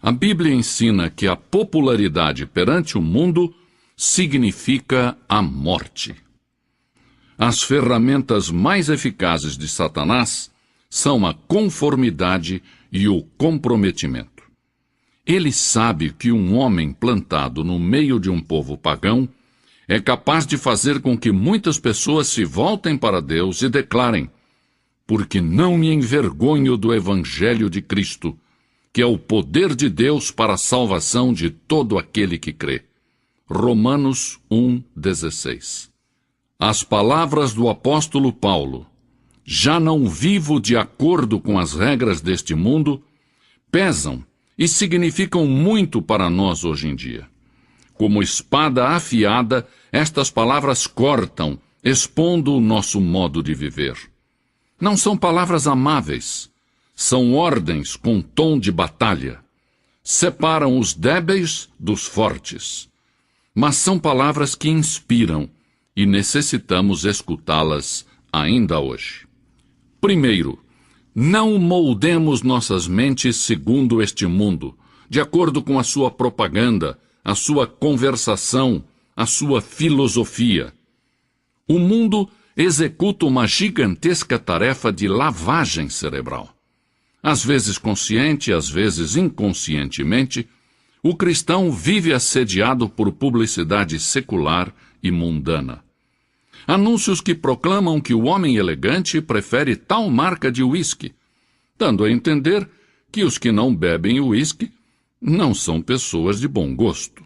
A Bíblia ensina que a popularidade perante o mundo significa a morte. As ferramentas mais eficazes de Satanás são a conformidade e o comprometimento. Ele sabe que um homem plantado no meio de um povo pagão é capaz de fazer com que muitas pessoas se voltem para Deus e declarem: porque não me envergonho do Evangelho de Cristo, que é o poder de Deus para a salvação de todo aquele que crê. Romanos 1,16. As palavras do apóstolo Paulo, já não vivo de acordo com as regras deste mundo, pesam e significam muito para nós hoje em dia. Como espada afiada, estas palavras cortam, expondo o nosso modo de viver. Não são palavras amáveis, são ordens com tom de batalha. Separam os débeis dos fortes. Mas são palavras que inspiram e necessitamos escutá-las ainda hoje. Primeiro, não moldemos nossas mentes segundo este mundo, de acordo com a sua propaganda, a sua conversação, a sua filosofia. O mundo executa uma gigantesca tarefa de lavagem cerebral. Às vezes consciente, às vezes inconscientemente, o cristão vive assediado por publicidade secular e mundana. Anúncios que proclamam que o homem elegante prefere tal marca de uísque, dando a entender que os que não bebem uísque não são pessoas de bom gosto.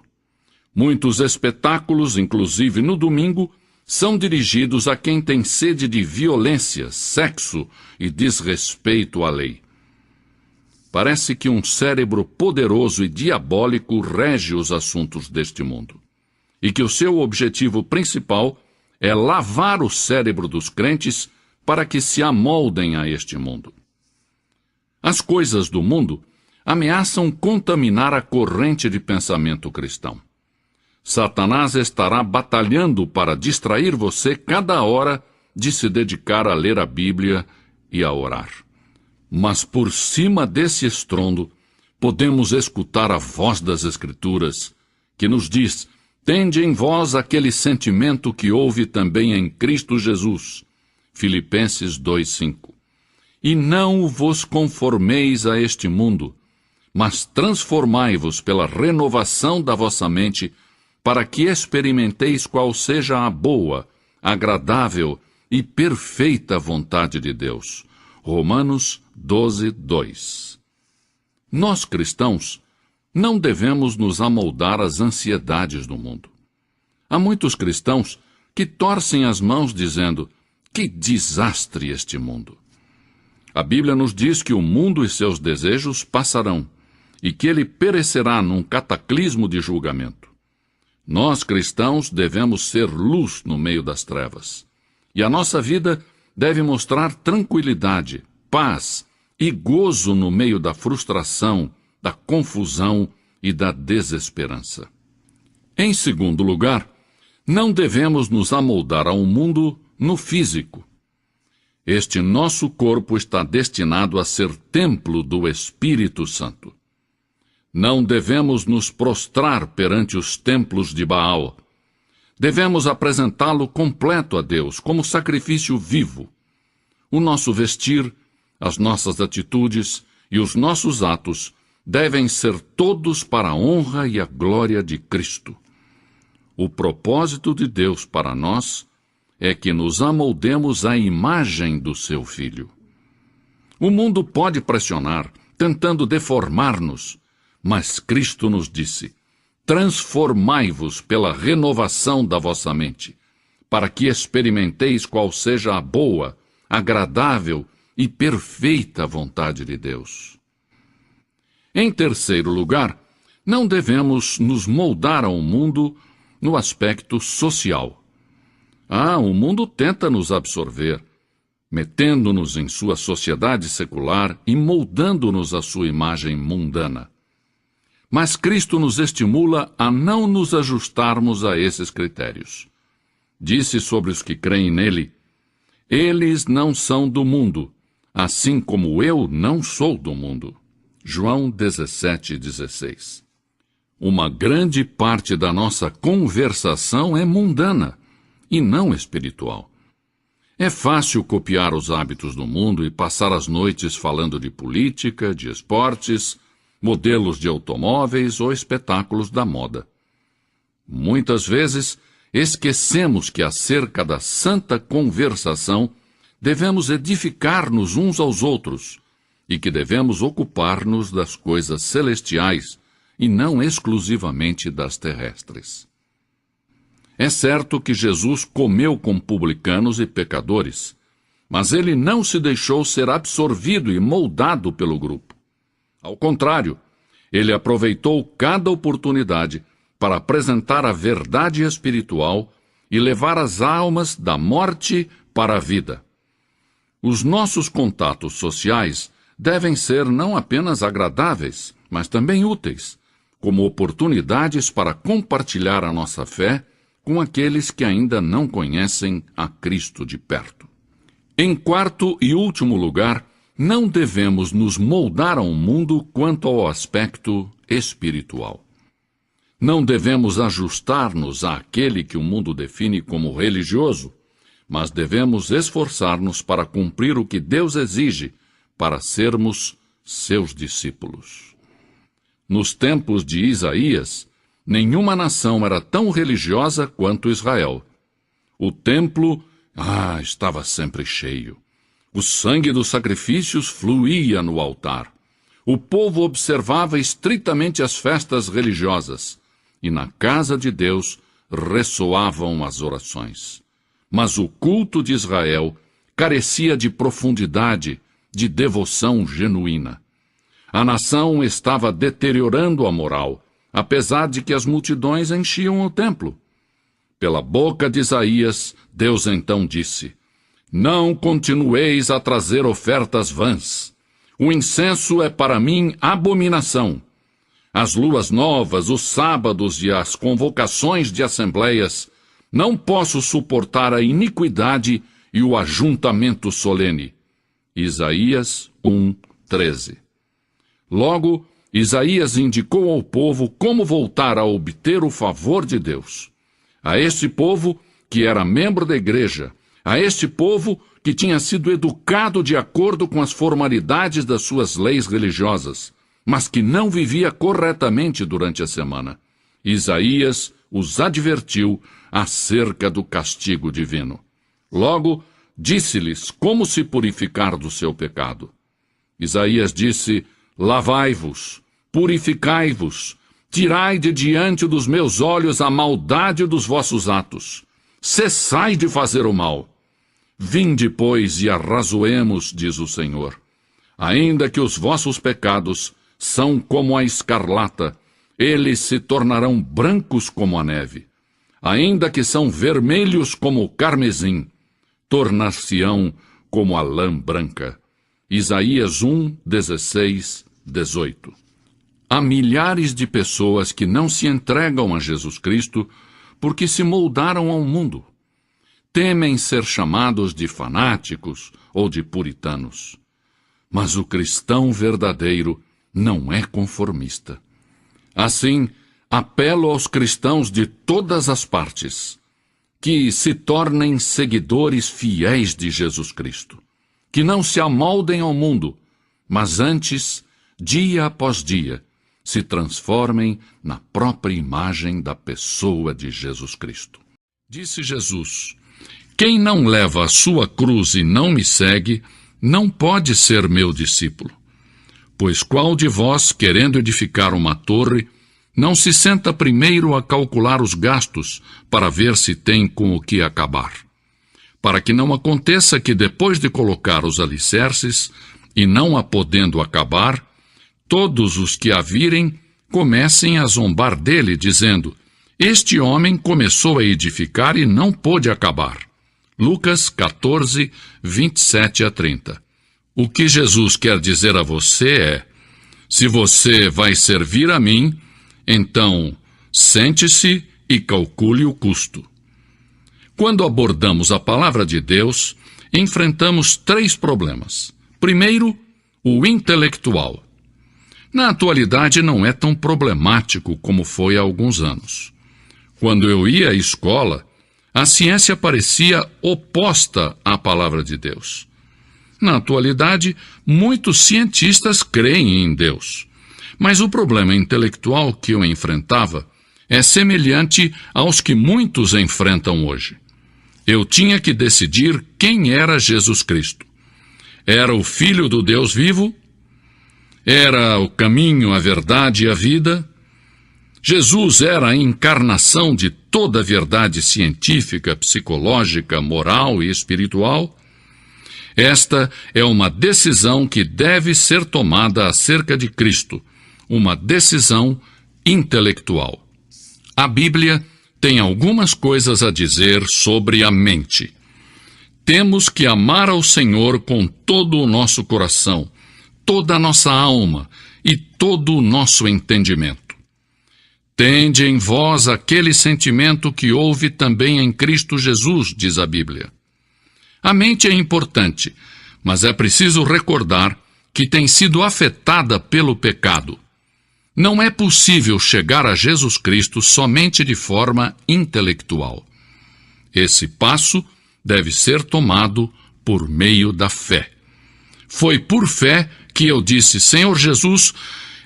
Muitos espetáculos, inclusive no domingo, são dirigidos a quem tem sede de violência, sexo e desrespeito à lei. Parece que um cérebro poderoso e diabólico rege os assuntos deste mundo, e que o seu objetivo principal é lavar o cérebro dos crentes para que se amoldem a este mundo. As coisas do mundo ameaçam contaminar a corrente de pensamento cristão. Satanás estará batalhando para distrair você cada hora de se dedicar a ler a Bíblia e a orar. Mas por cima desse estrondo, podemos escutar a voz das Escrituras, que nos diz: tende em vós aquele sentimento que houve também em Cristo Jesus. Filipenses 2,5. E não vos conformeis a este mundo, mas transformai-vos pela renovação da vossa mente, para que experimenteis qual seja a boa, agradável e perfeita vontade de Deus. Romanos 12:2. Nós, cristãos, não devemos nos amoldar às ansiedades do mundo. Há muitos cristãos que torcem as mãos dizendo: que desastre este mundo! A Bíblia nos diz que o mundo e seus desejos passarão, e que ele perecerá num cataclismo de julgamento. Nós, cristãos, devemos ser luz no meio das trevas. E a nossa vida deve mostrar tranquilidade, paz e gozo no meio da frustração, da confusão e da desesperança. Em segundo lugar, não devemos nos amoldar ao mundo no físico. Este nosso corpo está destinado a ser templo do Espírito Santo. Não devemos nos prostrar perante os templos de Baal. Devemos apresentá-lo completo a Deus, como sacrifício vivo. O nosso vestir, as nossas atitudes e os nossos atos devem ser todos para a honra e a glória de Cristo. O propósito de Deus para nós é que nos amoldemos à imagem do seu Filho. O mundo pode pressionar, tentando deformar-nos, mas Cristo nos disse: transformai-vos pela renovação da vossa mente, para que experimenteis qual seja a boa, agradável e perfeita vontade de Deus. Em terceiro lugar, não devemos nos moldar ao mundo no aspecto social. O mundo tenta nos absorver, metendo-nos em sua sociedade secular e moldando-nos à sua imagem mundana. Mas Cristo nos estimula a não nos ajustarmos a esses critérios. Disse sobre os que creem nele: eles não são do mundo, assim como eu não sou do mundo. João 17:16. Uma grande parte da nossa conversação é mundana e não espiritual. É fácil copiar os hábitos do mundo e passar as noites falando de política, de esportes, modelos de automóveis ou espetáculos da moda. Muitas vezes, esquecemos que acerca da santa conversação devemos edificar-nos uns aos outros e que devemos ocupar-nos das coisas celestiais e não exclusivamente das terrestres. É certo que Jesus comeu com publicanos e pecadores, mas ele não se deixou ser absorvido e moldado pelo grupo. Ao contrário, ele aproveitou cada oportunidade para apresentar a verdade espiritual e levar as almas da morte para a vida. Os nossos contatos sociais devem ser não apenas agradáveis, mas também úteis, como oportunidades para compartilhar a nossa fé com aqueles que ainda não conhecem a Cristo de perto. Em quarto e último lugar, não devemos nos moldar ao mundo quanto ao aspecto espiritual. Não devemos ajustar-nos àquele que o mundo define como religioso, mas devemos esforçar-nos para cumprir o que Deus exige para sermos seus discípulos. Nos tempos de Isaías, nenhuma nação era tão religiosa quanto Israel. O templo, estava sempre cheio. O sangue dos sacrifícios fluía no altar. O povo observava estritamente as festas religiosas, e na casa de Deus ressoavam as orações. Mas o culto de Israel carecia de profundidade, de devoção genuína. A nação estava deteriorando a moral, apesar de que as multidões enchiam o templo. Pela boca de Isaías, Deus então disse: Não continueis a trazer ofertas vãs. O incenso é para mim abominação. As luas novas, os sábados e as convocações de assembleias, não posso suportar a iniquidade e o ajuntamento solene. Isaías 1:13. Logo, Isaías indicou ao povo como voltar a obter o favor de Deus. A este povo, que era membro da igreja, a este povo que tinha sido educado de acordo com as formalidades das suas leis religiosas, mas que não vivia corretamente durante a semana. Isaías os advertiu acerca do castigo divino. Logo, disse-lhes como se purificar do seu pecado. Isaías disse: Lavai-vos, purificai-vos, tirai de diante dos meus olhos a maldade dos vossos atos. Cessai de fazer o mal. Vinde, pois, e arrazoemos, diz o Senhor. Ainda que os vossos pecados são como a escarlata, eles se tornarão brancos como a neve. Ainda que são vermelhos como o carmesim, tornar-se-ão como a lã branca. Isaías 1:16, 18. Há milhares de pessoas que não se entregam a Jesus Cristo porque se moldaram ao mundo. Temem ser chamados de fanáticos ou de puritanos. Mas o cristão verdadeiro não é conformista. Assim, apelo aos cristãos de todas as partes que se tornem seguidores fiéis de Jesus Cristo, que não se amoldem ao mundo, mas antes, dia após dia, se transformem na própria imagem da pessoa de Jesus Cristo. Disse Jesus: Quem não leva a sua cruz e não me segue, não pode ser meu discípulo. Pois qual de vós, querendo edificar uma torre, não se senta primeiro a calcular os gastos para ver se tem com o que acabar? Para que não aconteça que depois de colocar os alicerces, e não a podendo acabar, todos os que a virem comecem a zombar dele, dizendo: Este homem começou a edificar e não pôde acabar. Lucas 14, 27 a 30. O que Jesus quer dizer a você é: se você vai servir a mim, então sente-se e calcule o custo. Quando abordamos a palavra de Deus, enfrentamos 3 problemas. Primeiro, o intelectual. Na atualidade não é tão problemático como foi há alguns anos. Quando eu ia à escola, a ciência parecia oposta à palavra de Deus. Na atualidade, muitos cientistas creem em Deus. Mas o problema intelectual que eu enfrentava é semelhante aos que muitos enfrentam hoje. Eu tinha que decidir quem era Jesus Cristo. Era o Filho do Deus vivo? Era o caminho, a verdade e a vida? Jesus era a encarnação de toda a verdade científica, psicológica, moral e espiritual? Esta é uma decisão que deve ser tomada acerca de Cristo, uma decisão intelectual. A Bíblia tem algumas coisas a dizer sobre a mente. Temos que amar ao Senhor com todo o nosso coração, toda a nossa alma e todo o nosso entendimento. Tende em vós aquele sentimento que houve também em Cristo Jesus, diz a Bíblia. A mente é importante, mas é preciso recordar que tem sido afetada pelo pecado. Não é possível chegar a Jesus Cristo somente de forma intelectual. Esse passo deve ser tomado por meio da fé. Foi por fé que eu disse: Senhor Jesus,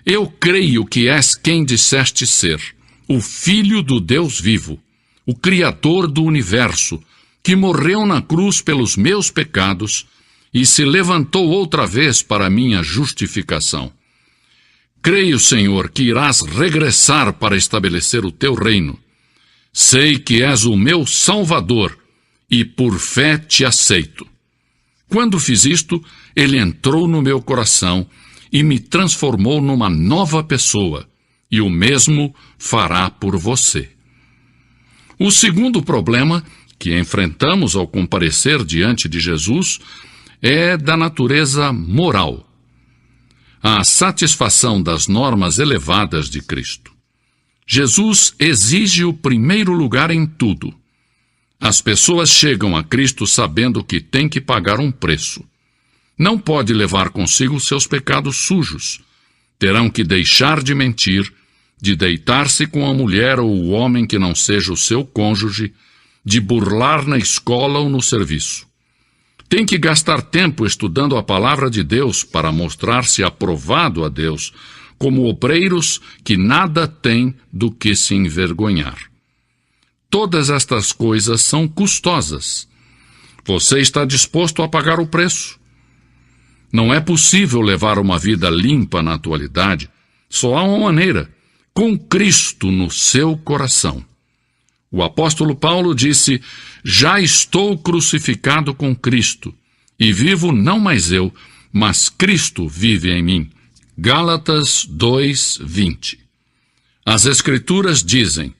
eu creio que és quem disseste ser, o Filho do Deus vivo, o Criador do universo, que morreu na cruz pelos meus pecados e se levantou outra vez para minha justificação. Creio, Senhor, que irás regressar para estabelecer o teu reino. Sei que és o meu Salvador e por fé te aceito. Quando fiz isto, ele entrou no meu coração e me transformou numa nova pessoa, e o mesmo fará por você. O segundo problema que enfrentamos ao comparecer diante de Jesus é da natureza moral. A satisfação das normas elevadas de Cristo. Jesus exige o primeiro lugar em tudo. As pessoas chegam a Cristo sabendo que tem que pagar um preço. Não pode levar consigo seus pecados sujos. Terão que deixar de mentir, de deitar-se com a mulher ou o homem que não seja o seu cônjuge, de burlar na escola ou no serviço. Tem que gastar tempo estudando a palavra de Deus para mostrar-se aprovado a Deus, como obreiros que nada têm do que se envergonhar. Todas estas coisas são custosas. Você está disposto a pagar o preço? Não é possível levar uma vida limpa na atualidade. Só há uma maneira: com Cristo no seu coração. O apóstolo Paulo disse: já estou crucificado com Cristo, e vivo não mais eu, mas Cristo vive em mim. Gálatas 2:20. As Escrituras dizem: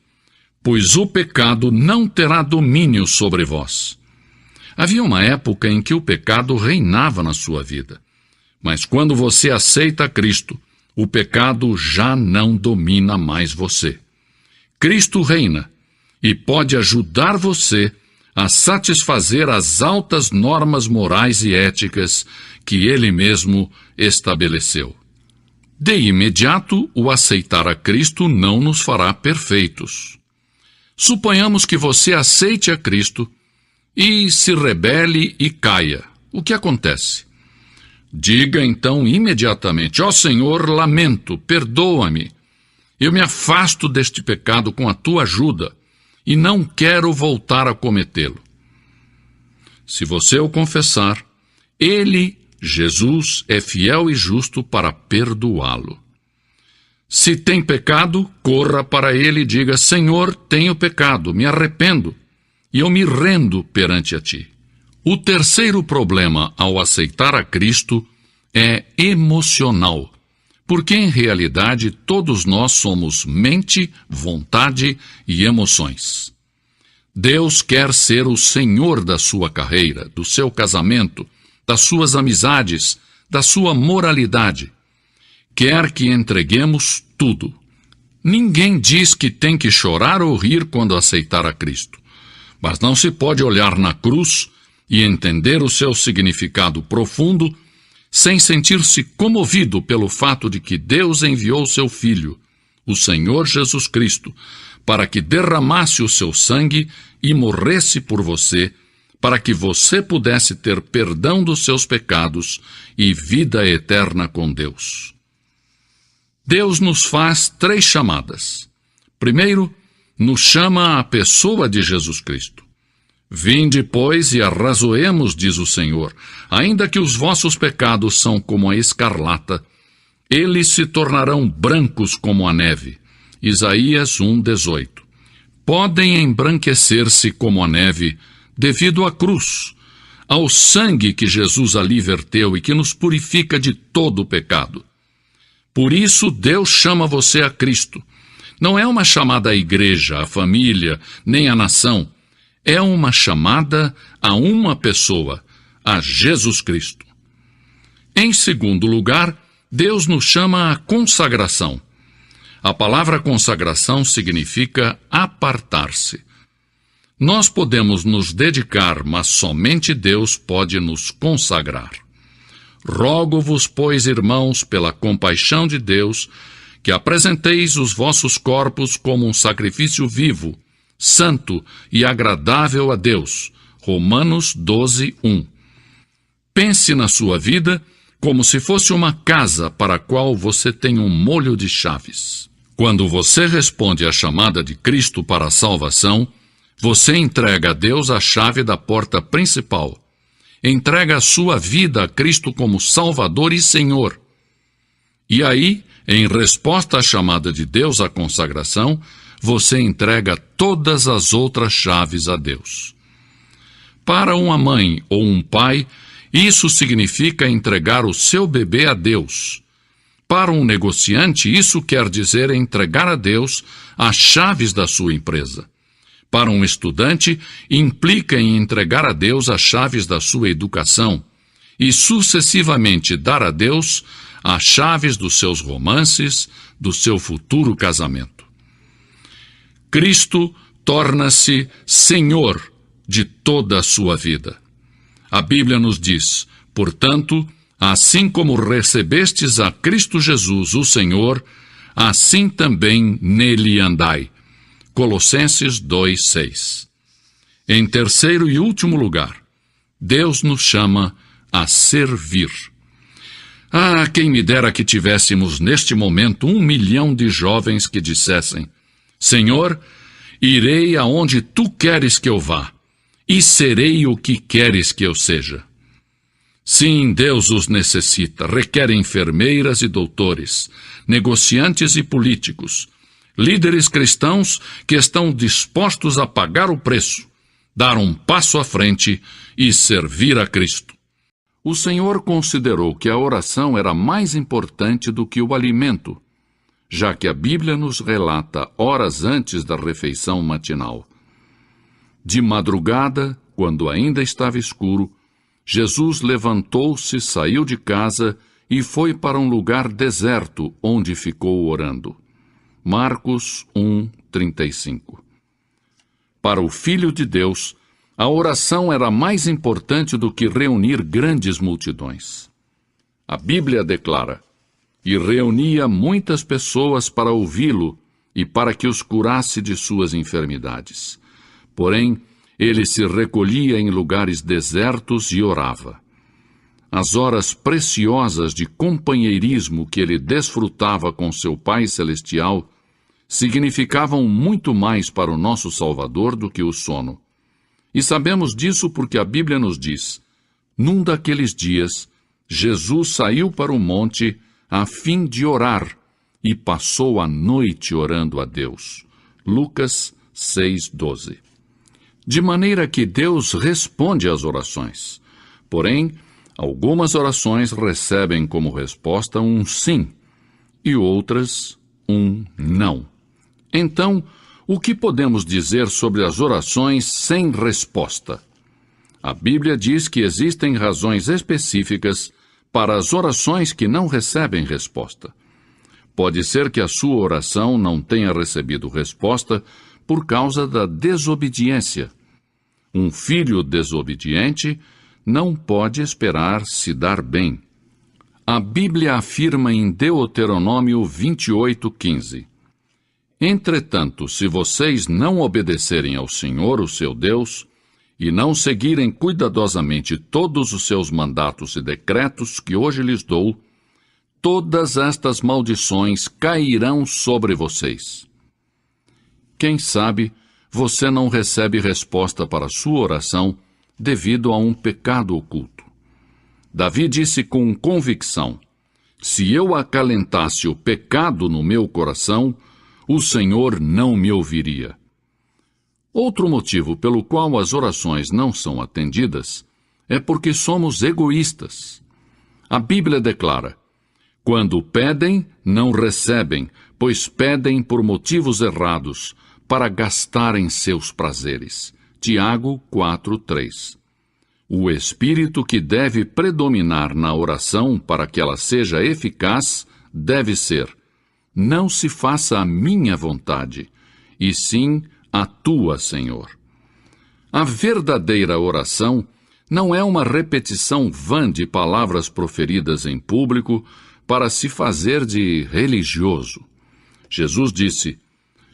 pois o pecado não terá domínio sobre vós. Havia uma época em que o pecado reinava na sua vida. Mas quando você aceita Cristo, o pecado já não domina mais você. Cristo reina e pode ajudar você a satisfazer as altas normas morais e éticas que Ele mesmo estabeleceu. De imediato, o aceitar a Cristo não nos fará perfeitos. Suponhamos que você aceite a Cristo e se rebele e caia. O que acontece? Diga então imediatamente: ó Senhor, lamento, perdoa-me. Eu me afasto deste pecado com a tua ajuda e não quero voltar a cometê-lo. Se você o confessar, Ele, Jesus, é fiel e justo para perdoá-lo. Se tem pecado, corra para Ele e diga: Senhor, tenho pecado, me arrependo, e eu me rendo perante a Ti. O terceiro problema ao aceitar a Cristo é emocional, porque em realidade todos nós somos mente, vontade e emoções. Deus quer ser o Senhor da sua carreira, do seu casamento, das suas amizades, da sua moralidade. Quer que entreguemos tudo. Ninguém diz que tem que chorar ou rir quando aceitar a Cristo. Mas não se pode olhar na cruz e entender o seu significado profundo sem sentir-se comovido pelo fato de que Deus enviou seu Filho, o Senhor Jesus Cristo, para que derramasse o seu sangue e morresse por você, para que você pudesse ter perdão dos seus pecados e vida eterna com Deus. Deus nos faz 3 chamadas. Primeiro, nos chama à pessoa de Jesus Cristo. Vinde, pois, e arrazoemos, diz o Senhor, ainda que os vossos pecados são como a escarlata, eles se tornarão brancos como a neve. Isaías 1:18. Podem embranquecer-se como a neve, devido à cruz, ao sangue que Jesus ali verteu e que nos purifica de todo o pecado. Por isso, Deus chama você a Cristo. Não é uma chamada à igreja, à família, nem à nação. É uma chamada a uma pessoa, a Jesus Cristo. Em segundo lugar, Deus nos chama à consagração. A palavra consagração significa apartar-se. Nós podemos nos dedicar, mas somente Deus pode nos consagrar. Rogo-vos, pois, irmãos, pela compaixão de Deus, que apresenteis os vossos corpos como um sacrifício vivo, santo e agradável a Deus. Romanos 12:1. Pense na sua vida como se fosse uma casa para a qual você tem um molho de chaves. Quando você responde à chamada de Cristo para a salvação, você entrega a Deus a chave da porta principal. Entrega a sua vida a Cristo como Salvador e Senhor. E aí, em resposta à chamada de Deus à consagração, você entrega todas as outras chaves a Deus. Para uma mãe ou um pai, isso significa entregar o seu bebê a Deus. Para um negociante, isso quer dizer entregar a Deus as chaves da sua empresa. Para um estudante, implica em entregar a Deus as chaves da sua educação e sucessivamente dar a Deus as chaves dos seus romances, do seu futuro casamento. Cristo torna-se Senhor de toda a sua vida. A Bíblia nos diz, portanto, assim como recebestes a Cristo Jesus, o Senhor, assim também nele andai. Colossenses 2:6. Em terceiro e último lugar, Deus nos chama a servir. Ah, quem me dera que tivéssemos neste momento 1 milhão de jovens que dissessem: Senhor, irei aonde Tu queres que eu vá, e serei o que queres que eu seja. Sim, Deus os necessita, requer enfermeiras e doutores, negociantes e políticos, líderes cristãos que estão dispostos a pagar o preço, dar um passo à frente e servir a Cristo. O Senhor considerou que a oração era mais importante do que o alimento, já que a Bíblia nos relata horas antes da refeição matinal. De madrugada, quando ainda estava escuro, Jesus levantou-se, saiu de casa e foi para um lugar deserto, onde ficou orando. Marcos 1:35. Para o Filho de Deus, a oração era mais importante do que reunir grandes multidões. A Bíblia declara: e reunia muitas pessoas para ouvi-lo e para que os curasse de suas enfermidades. Porém, ele se recolhia em lugares desertos e orava. As horas preciosas de companheirismo que ele desfrutava com seu Pai Celestial significavam muito mais para o nosso Salvador do que o sono. E sabemos disso porque a Bíblia nos diz: num daqueles dias, Jesus saiu para o monte a fim de orar e passou a noite orando a Deus. Lucas 6:12. De maneira que Deus responde às orações. Porém, algumas orações recebem como resposta um sim e outras um não. Então, o que podemos dizer sobre as orações sem resposta? A Bíblia diz que existem razões específicas para as orações que não recebem resposta. Pode ser que a sua oração não tenha recebido resposta por causa da desobediência. Um filho desobediente não pode esperar se dar bem. A Bíblia afirma em Deuteronômio 28:15: Entretanto, se vocês não obedecerem ao Senhor, o seu Deus, e não seguirem cuidadosamente todos os seus mandatos e decretos que hoje lhes dou, todas estas maldições cairão sobre vocês. Quem sabe você não recebe resposta para sua oração devido a um pecado oculto. Davi disse com convicção: se eu acalentasse o pecado no meu coração, o Senhor não me ouviria. Outro motivo pelo qual as orações não são atendidas é porque somos egoístas. A Bíblia declara: quando pedem, não recebem, pois pedem por motivos errados, para gastarem seus prazeres. Tiago 4:3. O espírito que deve predominar na oração para que ela seja eficaz deve ser: não se faça a minha vontade, e sim a tua, Senhor. A verdadeira oração não é uma repetição vã de palavras proferidas em público para se fazer de religioso. Jesus disse: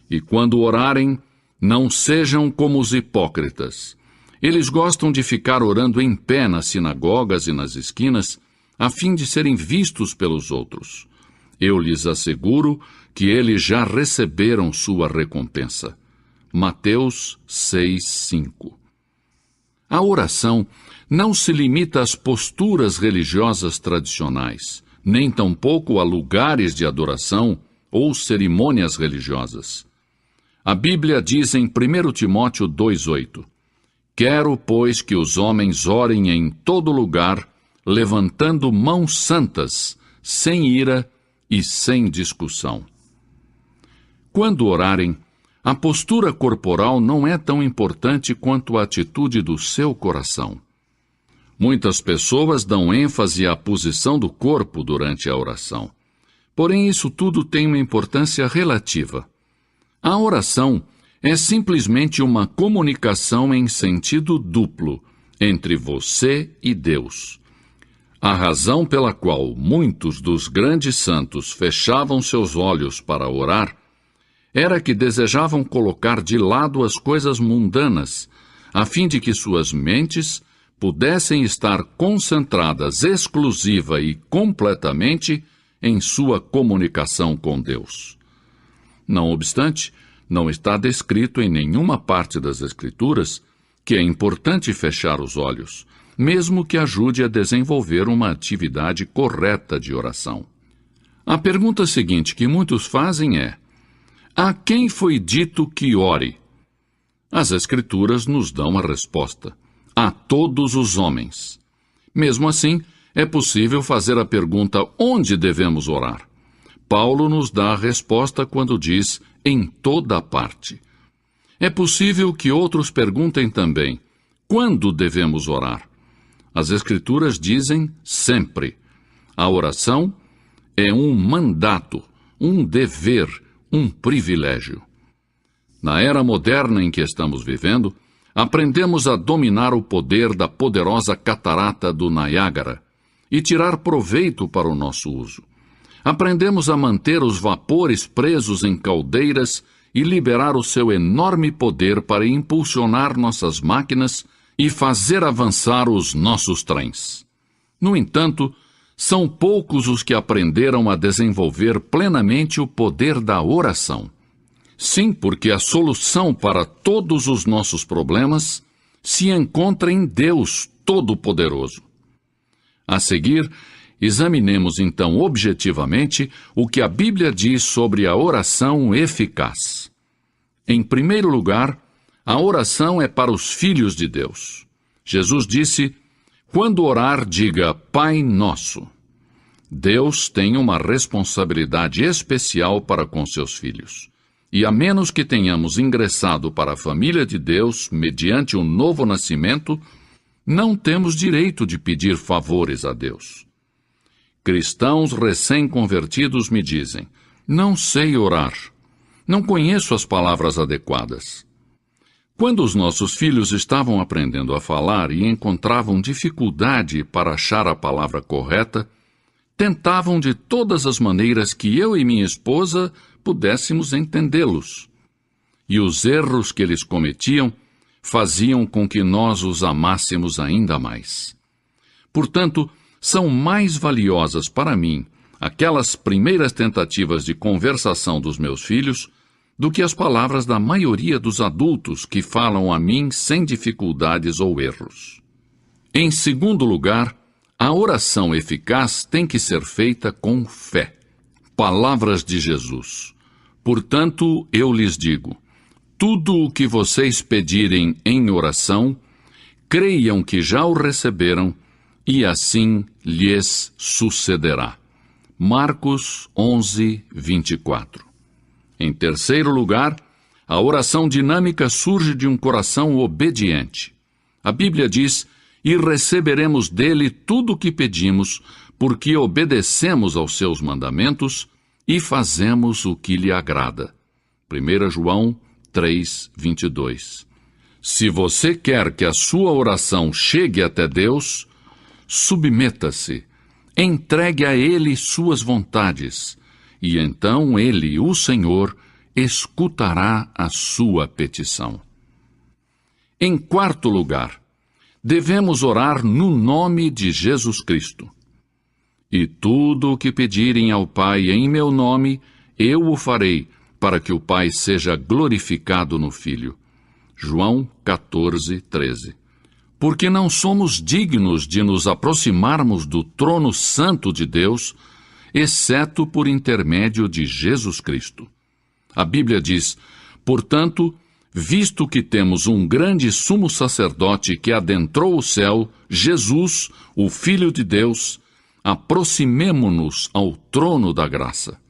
e quando orarem, não sejam como os hipócritas. Eles gostam de ficar orando em pé nas sinagogas e nas esquinas, a fim de serem vistos pelos outros. Eu lhes asseguro que eles já receberam sua recompensa. Mateus 6:5. A oração não se limita às posturas religiosas tradicionais, nem tampouco a lugares de adoração ou cerimônias religiosas. A Bíblia diz em 1 Timóteo 2:8: quero, pois, que os homens orem em todo lugar, levantando mãos santas, sem ira e sem discussão. Quando orarem, a postura corporal não é tão importante quanto a atitude do seu coração. Muitas pessoas dão ênfase à posição do corpo durante a oração. Porém, isso tudo tem uma importância relativa. A oração é simplesmente uma comunicação em sentido duplo entre você e Deus. A razão pela qual muitos dos grandes santos fechavam seus olhos para orar era que desejavam colocar de lado as coisas mundanas, a fim de que suas mentes pudessem estar concentradas exclusiva e completamente em sua comunicação com Deus. Não obstante, não está descrito em nenhuma parte das Escrituras que é importante fechar os olhos, mesmo que ajude a desenvolver uma atividade correta de oração. A pergunta seguinte que muitos fazem é: a quem foi dito que ore? As Escrituras nos dão a resposta: a todos os homens. Mesmo assim, é possível fazer a pergunta: onde devemos orar? Paulo nos dá a resposta quando diz: em toda parte. É possível que outros perguntem também: quando devemos orar? As Escrituras dizem: sempre. A oração é um mandato, um dever, um privilégio. Na era moderna em que estamos vivendo, aprendemos a dominar o poder da poderosa catarata do Niágara e tirar proveito para o nosso uso. Aprendemos a manter os vapores presos em caldeiras e liberar o seu enorme poder para impulsionar nossas máquinas e fazer avançar os nossos trens. No entanto, são poucos os que aprenderam a desenvolver plenamente o poder da oração. Sim, porque a solução para todos os nossos problemas se encontra em Deus Todo-Poderoso. A seguir, examinemos então objetivamente o que a Bíblia diz sobre a oração eficaz. Em primeiro lugar, a oração é para os filhos de Deus. Jesus disse: quando orar, diga Pai Nosso. Deus tem uma responsabilidade especial para com seus filhos. E a menos que tenhamos ingressado para a família de Deus mediante um novo nascimento, não temos direito de pedir favores a Deus. Cristãos recém-convertidos me dizem: não sei orar, não conheço as palavras adequadas. Quando os nossos filhos estavam aprendendo a falar e encontravam dificuldade para achar a palavra correta, tentavam de todas as maneiras que eu e minha esposa pudéssemos entendê-los. E os erros que eles cometiam faziam com que nós os amássemos ainda mais. Portanto, são mais valiosas para mim aquelas primeiras tentativas de conversação dos meus filhos do que as palavras da maioria dos adultos que falam a mim sem dificuldades ou erros. Em segundo lugar, a oração eficaz tem que ser feita com fé. Palavras de Jesus. Portanto, eu lhes digo, tudo o que vocês pedirem em oração, creiam que já o receberam, e assim lhes sucederá. Marcos 11, 24. Em terceiro lugar, a oração dinâmica surge de um coração obediente. A Bíblia diz, e receberemos dele tudo o que pedimos, porque obedecemos aos seus mandamentos e fazemos o que lhe agrada. 1 João 3, 22. Se você quer que a sua oração chegue até Deus, submeta-se, entregue a Ele suas vontades, e então Ele, o Senhor, escutará a sua petição. Em quarto lugar, devemos orar no nome de Jesus Cristo. E tudo o que pedirem ao Pai em meu nome, eu o farei, para que o Pai seja glorificado no Filho. João 14, 13. Porque não somos dignos de nos aproximarmos do trono santo de Deus, exceto por intermédio de Jesus Cristo. A Bíblia diz, portanto, visto que temos um grande sumo sacerdote que adentrou o céu, Jesus, o Filho de Deus, aproximemo-nos ao trono da graça.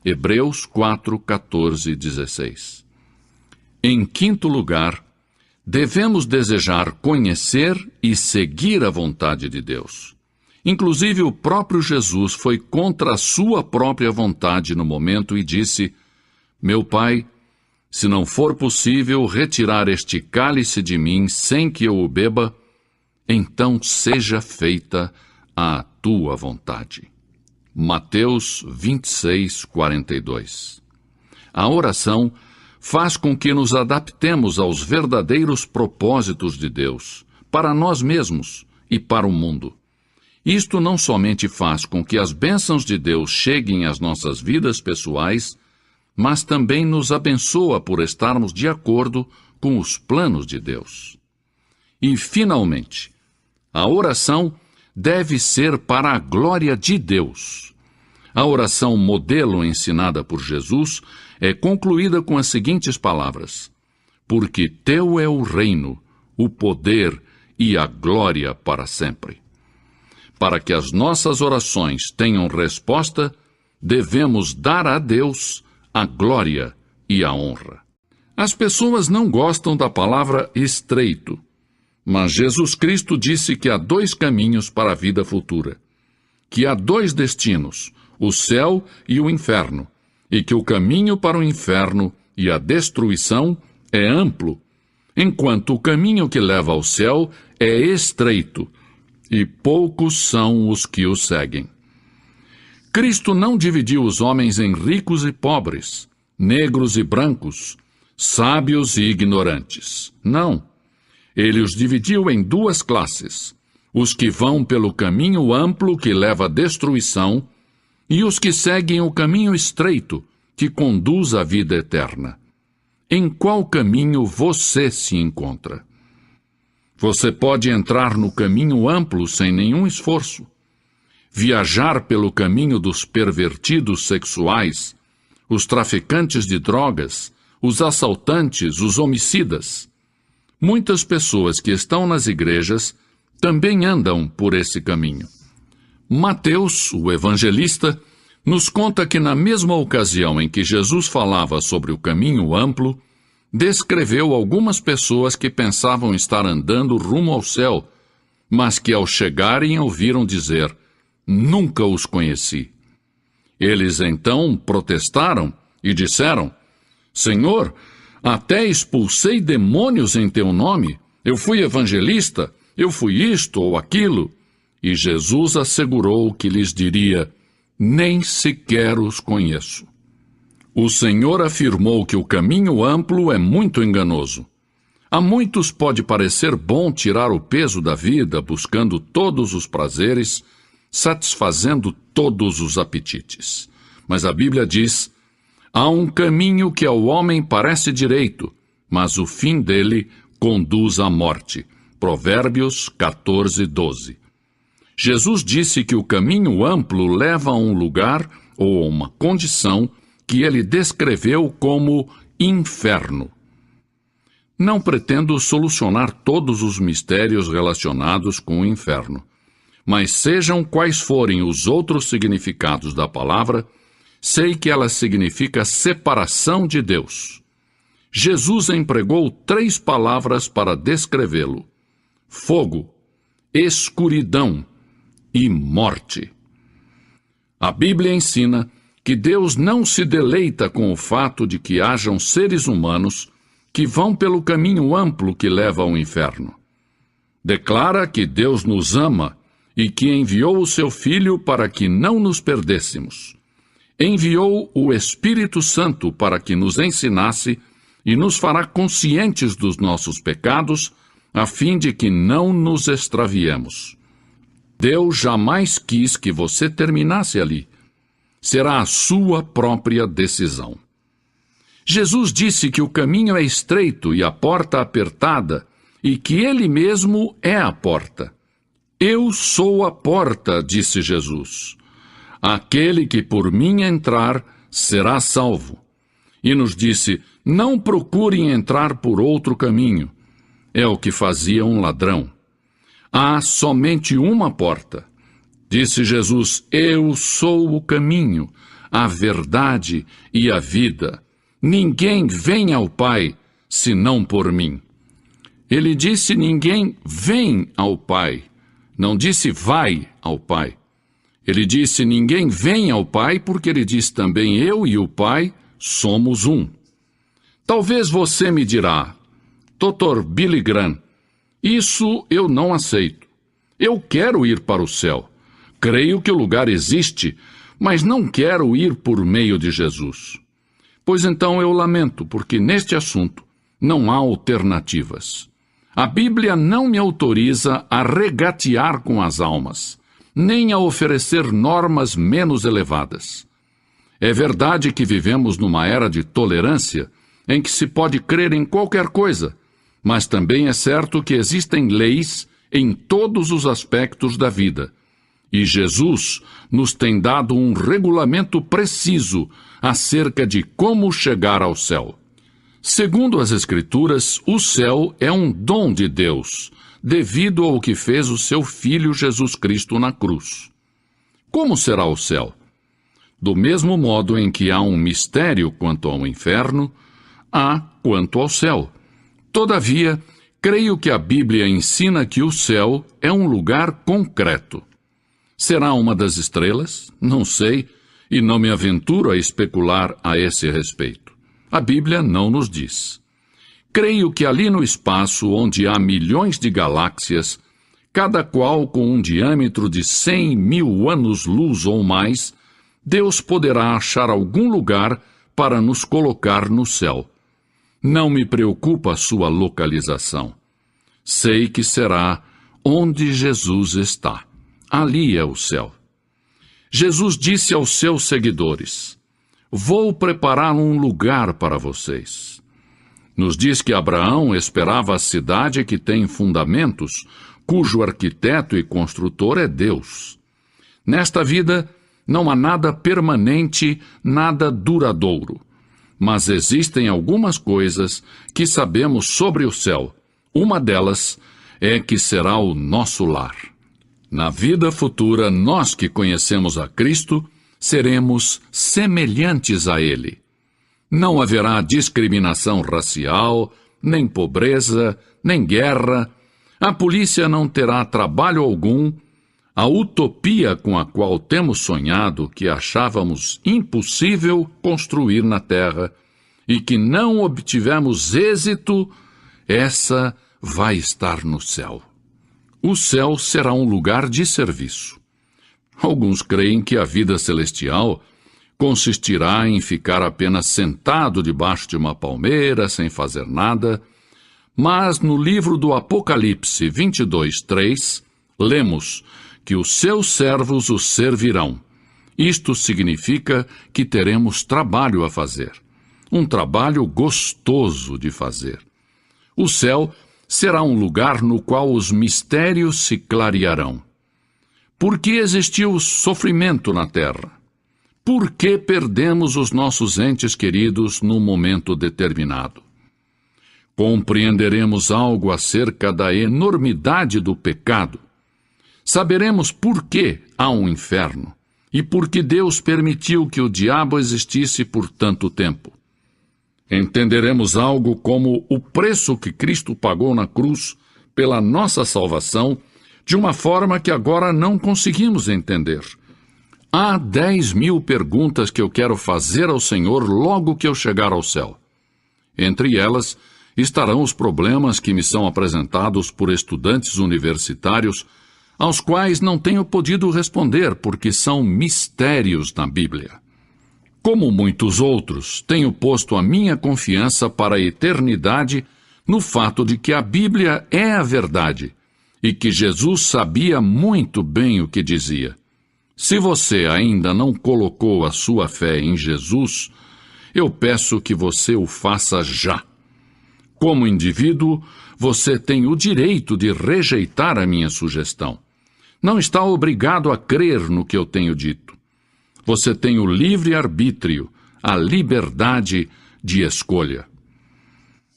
Hebreus 4, 14 e 16. Em quinto lugar, devemos desejar conhecer e seguir a vontade de Deus. Inclusive, o próprio Jesus foi contra a sua própria vontade no momento e disse, meu Pai, se não for possível retirar este cálice de mim sem que eu o beba, então seja feita a tua vontade. Mateus 26, 42. A oração faz com que nos adaptemos aos verdadeiros propósitos de Deus, para nós mesmos e para o mundo. Isto não somente faz com que as bênçãos de Deus cheguem às nossas vidas pessoais, mas também nos abençoa por estarmos de acordo com os planos de Deus. E, finalmente, a oração deve ser para a glória de Deus. A oração modelo ensinada por Jesus é concluída com as seguintes palavras: porque teu é o reino, o poder e a glória para sempre. Para que as nossas orações tenham resposta, devemos dar a Deus a glória e a honra. As pessoas não gostam da palavra estreito, mas Jesus Cristo disse que há dois caminhos para a vida futura, que há dois destinos, o céu e o inferno, e que o caminho para o inferno e a destruição é amplo, enquanto o caminho que leva ao céu é estreito, e poucos são os que o seguem. Cristo não dividiu os homens em ricos e pobres, negros e brancos, sábios e ignorantes. Não. Ele os dividiu em duas classes, os que vão pelo caminho amplo que leva à destruição e os que seguem o caminho estreito que conduz à vida eterna. Em qual caminho você se encontra? Você pode entrar no caminho amplo sem nenhum esforço, viajar pelo caminho dos pervertidos sexuais, os traficantes de drogas, os assaltantes, os homicidas. Muitas pessoas que estão nas igrejas também andam por esse caminho. Mateus, o evangelista, nos conta que na mesma ocasião em que Jesus falava sobre o caminho amplo, descreveu algumas pessoas que pensavam estar andando rumo ao céu, mas que ao chegarem ouviram dizer: nunca os conheci. Eles então protestaram e disseram: Senhor, até expulsei demônios em teu nome, eu fui evangelista, eu fui isto ou aquilo. E Jesus assegurou que lhes diria: nem sequer os conheço. O Senhor afirmou que o caminho amplo é muito enganoso. A muitos pode parecer bom tirar o peso da vida, buscando todos os prazeres, satisfazendo todos os apetites. Mas a Bíblia diz: há um caminho que ao homem parece direito, mas o fim dele conduz à morte. Provérbios 14:12. Jesus disse que o caminho amplo leva a um lugar ou a uma condição que ele descreveu como inferno. Não pretendo solucionar todos os mistérios relacionados com o inferno, mas sejam quais forem os outros significados da palavra, sei que ela significa separação de Deus. Jesus empregou 3 palavras para descrevê-lo: fogo, escuridão e morte. A Bíblia ensina que Deus não se deleita com o fato de que hajam seres humanos que vão pelo caminho amplo que leva ao inferno. Declara que Deus nos ama e que enviou o seu Filho para que não nos perdêssemos. Enviou o Espírito Santo para que nos ensinasse e nos fará conscientes dos nossos pecados, a fim de que não nos extraviemos. Deus jamais quis que você terminasse ali. Será a sua própria decisão. Jesus disse que o caminho é estreito e a porta apertada, e que Ele mesmo é a porta. Eu sou a porta, disse Jesus. Aquele que por mim entrar será salvo. E nos disse: não procurem entrar por outro caminho. É o que fazia um ladrão. Há somente uma porta. Disse Jesus: eu sou o caminho, a verdade e a vida. Ninguém vem ao Pai, senão por mim. Ele disse: ninguém vem ao Pai. Não disse vai ao Pai. Ele disse: ninguém vem ao Pai, porque ele diz também: eu e o Pai somos um. Talvez você me dirá: Dr. Billy Graham, isso eu não aceito. Eu quero ir para o céu. Creio que o lugar existe, mas não quero ir por meio de Jesus. Pois então eu lamento, porque neste assunto não há alternativas. A Bíblia não me autoriza a regatear com as almas, nem a oferecer normas menos elevadas. É verdade que vivemos numa era de tolerância, em que se pode crer em qualquer coisa, mas também é certo que existem leis em todos os aspectos da vida. E Jesus nos tem dado um regulamento preciso acerca de como chegar ao céu. Segundo as Escrituras, o céu é um dom de Deus, devido ao que fez o seu Filho Jesus Cristo na cruz. Como será o céu? Do mesmo modo em que há um mistério quanto ao inferno, há quanto ao céu. Todavia, creio que a Bíblia ensina que o céu é um lugar concreto. Será uma das estrelas? Não sei, e não me aventuro a especular a esse respeito. A Bíblia não nos diz. Creio que ali no espaço, onde há milhões de galáxias, cada qual com um diâmetro de 100.000 anos-luz ou mais, Deus poderá achar algum lugar para nos colocar no céu. Não me preocupa a sua localização. Sei que será onde Jesus está. Ali é o céu. Jesus disse aos seus seguidores: vou preparar um lugar para vocês. Nos diz que Abraão esperava a cidade que tem fundamentos, cujo arquiteto e construtor é Deus. Nesta vida, não há nada permanente, nada duradouro. Mas existem algumas coisas que sabemos sobre o céu. Uma delas é que será o nosso lar. Na vida futura, nós que conhecemos a Cristo, seremos semelhantes a Ele. Não haverá discriminação racial, nem pobreza, nem guerra. A polícia não terá trabalho algum. A utopia com a qual temos sonhado, que achávamos impossível construir na Terra e que não obtivemos êxito, essa vai estar no céu. O céu será um lugar de serviço. Alguns creem que a vida celestial consistirá em ficar apenas sentado debaixo de uma palmeira, sem fazer nada, mas no livro do Apocalipse 22:3, lemos que os seus servos o servirão. Isto significa que teremos trabalho a fazer, um trabalho gostoso de fazer. O céu será um lugar no qual os mistérios se clarearão. Por que existiu sofrimento na terra? Por que perdemos os nossos entes queridos num momento determinado? Compreenderemos algo acerca da enormidade do pecado. Saberemos por que há um inferno e por que Deus permitiu que o diabo existisse por tanto tempo. Entenderemos algo como o preço que Cristo pagou na cruz pela nossa salvação, de uma forma que agora não conseguimos entender. Há 10.000 perguntas que eu quero fazer ao Senhor logo que eu chegar ao céu. Entre elas estarão os problemas que me são apresentados por estudantes universitários, aos quais não tenho podido responder porque são mistérios na Bíblia. Como muitos outros, tenho posto a minha confiança para a eternidade no fato de que a Bíblia é a verdade e que Jesus sabia muito bem o que dizia. Se você ainda não colocou a sua fé em Jesus, eu peço que você o faça já. Como indivíduo, você tem o direito de rejeitar a minha sugestão. Não está obrigado a crer no que eu tenho dito. Você tem o livre-arbítrio, a liberdade de escolha.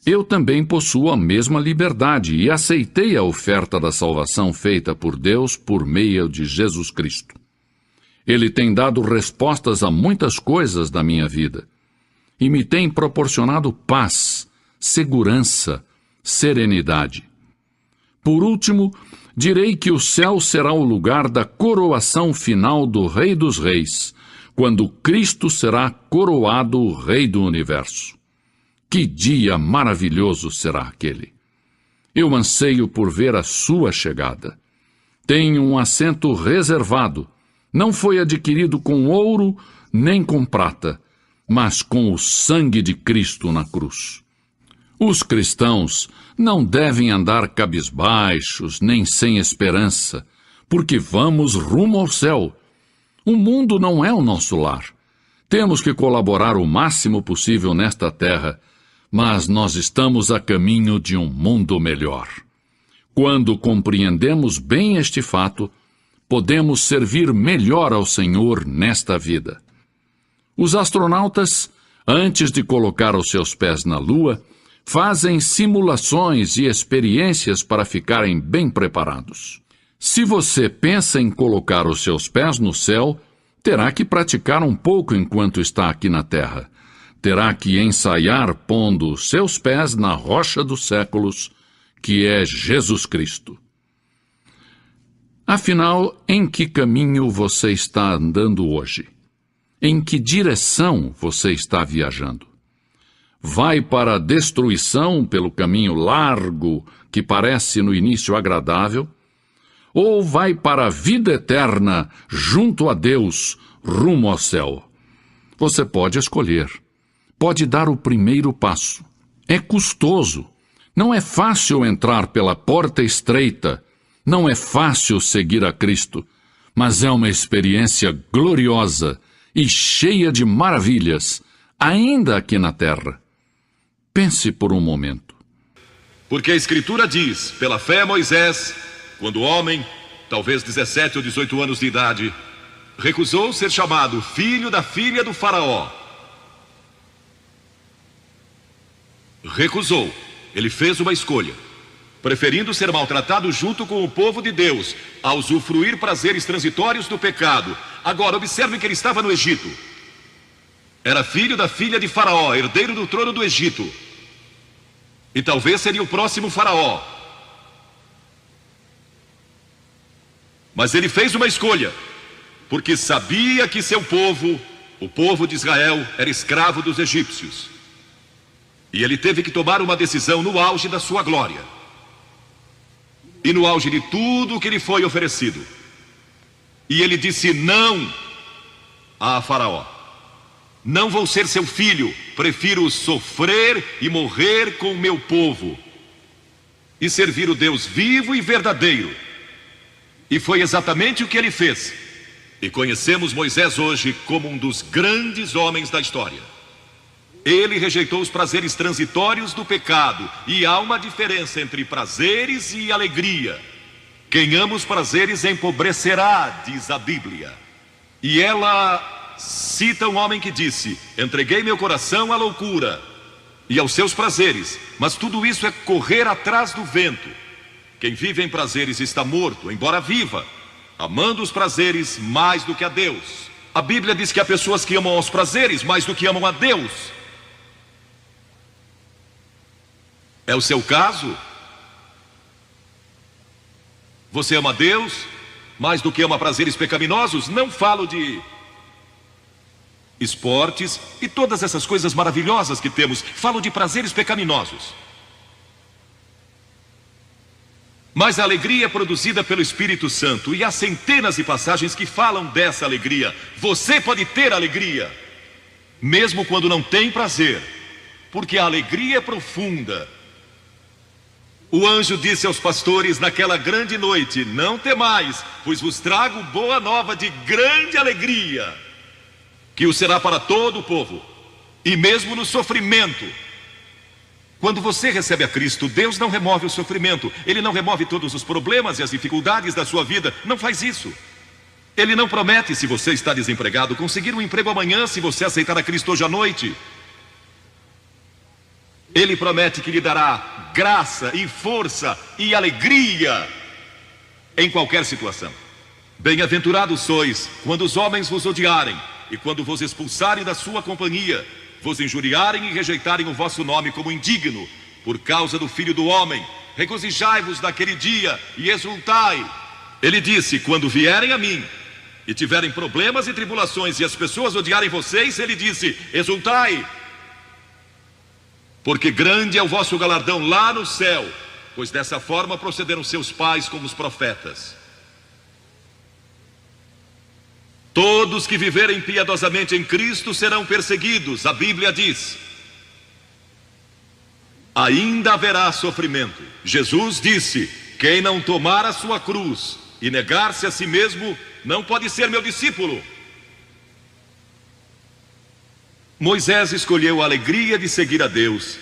Eu também possuo a mesma liberdade e aceitei a oferta da salvação feita por Deus por meio de Jesus Cristo. Ele tem dado respostas a muitas coisas da minha vida e me tem proporcionado paz, segurança, serenidade. Por último, direi que o céu será o lugar da coroação final do Rei dos Reis, quando Cristo será coroado Rei do Universo. Que dia maravilhoso será aquele! Eu anseio por ver a sua chegada. Tenho um assento reservado. Não foi adquirido com ouro nem com prata, mas com o sangue de Cristo na cruz. Os cristãos não devem andar cabisbaixos nem sem esperança, porque vamos rumo ao céu. O mundo não é o nosso lar. Temos que colaborar o máximo possível nesta terra, mas nós estamos a caminho de um mundo melhor. Quando compreendemos bem este fato, podemos servir melhor ao Senhor nesta vida. Os astronautas, antes de colocar os seus pés na Lua, fazem simulações e experiências para ficarem bem preparados. Se você pensa em colocar os seus pés no céu, terá que praticar um pouco enquanto está aqui na Terra. Terá que ensaiar pondo os seus pés na rocha dos séculos, que é Jesus Cristo. Afinal, em que caminho você está andando hoje? Em que direção você está viajando? Vai para a destruição pelo caminho largo, que parece no início agradável, ou vai para a vida eterna, junto a Deus, rumo ao céu? Você pode escolher. Pode dar o primeiro passo. É custoso. Não é fácil entrar pela porta estreita. Não é fácil seguir a Cristo. Mas é uma experiência gloriosa e cheia de maravilhas, ainda aqui na terra. Pense por um momento. Porque a Escritura diz, pela fé Moisés, quando o homem, talvez 17 ou 18 anos de idade, recusou ser chamado filho da filha do faraó. Recusou. Ele fez uma escolha, preferindo ser maltratado junto com o povo de Deus, a usufruir prazeres transitórios do pecado. Agora, observe que ele estava no Egito. Era filho da filha de Faraó, herdeiro do trono do Egito. E talvez seria o próximo faraó. Mas ele fez uma escolha, porque sabia que seu povo, o povo de Israel, era escravo dos egípcios. E ele teve que tomar uma decisão no auge da sua glória. e no auge de tudo o que lhe foi oferecido. E ele disse não a Faraó: não vou ser seu filho, prefiro sofrer e morrer com o meu povo e servir o Deus vivo e verdadeiro. E foi exatamente o que ele fez. E conhecemos Moisés hoje como um dos grandes homens da história. Ele rejeitou os prazeres transitórios do pecado. E há uma diferença entre prazeres e alegria. Quem ama os prazeres empobrecerá, diz a Bíblia. E ela cita um homem que disse: entreguei meu coração à loucura e aos seus prazeres, mas tudo isso é correr atrás do vento. Quem vive em prazeres está morto, embora viva, amando os prazeres mais do que a Deus. A Bíblia diz que há pessoas que amam os prazeres mais do que amam a Deus. É o seu caso? Você ama Deus mais do que ama prazeres pecaminosos? Não falo de esportes e todas essas coisas maravilhosas que temos. Falo de prazeres pecaminosos. Mas a alegria é produzida pelo Espírito Santo. E há centenas de passagens que falam dessa alegria. Você pode ter alegria, mesmo quando não tem prazer, porque a alegria é profunda. O anjo disse aos pastores naquela grande noite: não temais, pois vos trago boa nova de grande alegria, que o será para todo o povo. E mesmo no sofrimento, quando você recebe a Cristo, Deus não remove o sofrimento. Ele não remove todos os problemas e as dificuldades da sua vida. Não faz isso. Ele não promete, se você está desempregado, conseguir um emprego amanhã se você aceitar a Cristo hoje à noite. Ele promete que lhe dará graça e força e alegria em qualquer situação. Bem-aventurados sois quando os homens vos odiarem e quando vos expulsarem da sua companhia, vos injuriarem e rejeitarem o vosso nome como indigno, por causa do Filho do Homem. Regozijai-vos naquele dia e exultai. Ele disse: quando vierem a mim e tiverem problemas e tribulações e as pessoas odiarem vocês, ele disse: exultai, porque grande é o vosso galardão lá no céu, pois dessa forma procederam seus pais com os profetas. Todos que viverem piedosamente em Cristo serão perseguidos. A Bíblia diz: ainda haverá sofrimento. Jesus disse: quem não tomar a sua cruz e negar-se a si mesmo, não pode ser meu discípulo. Moisés escolheu a alegria de seguir a Deus,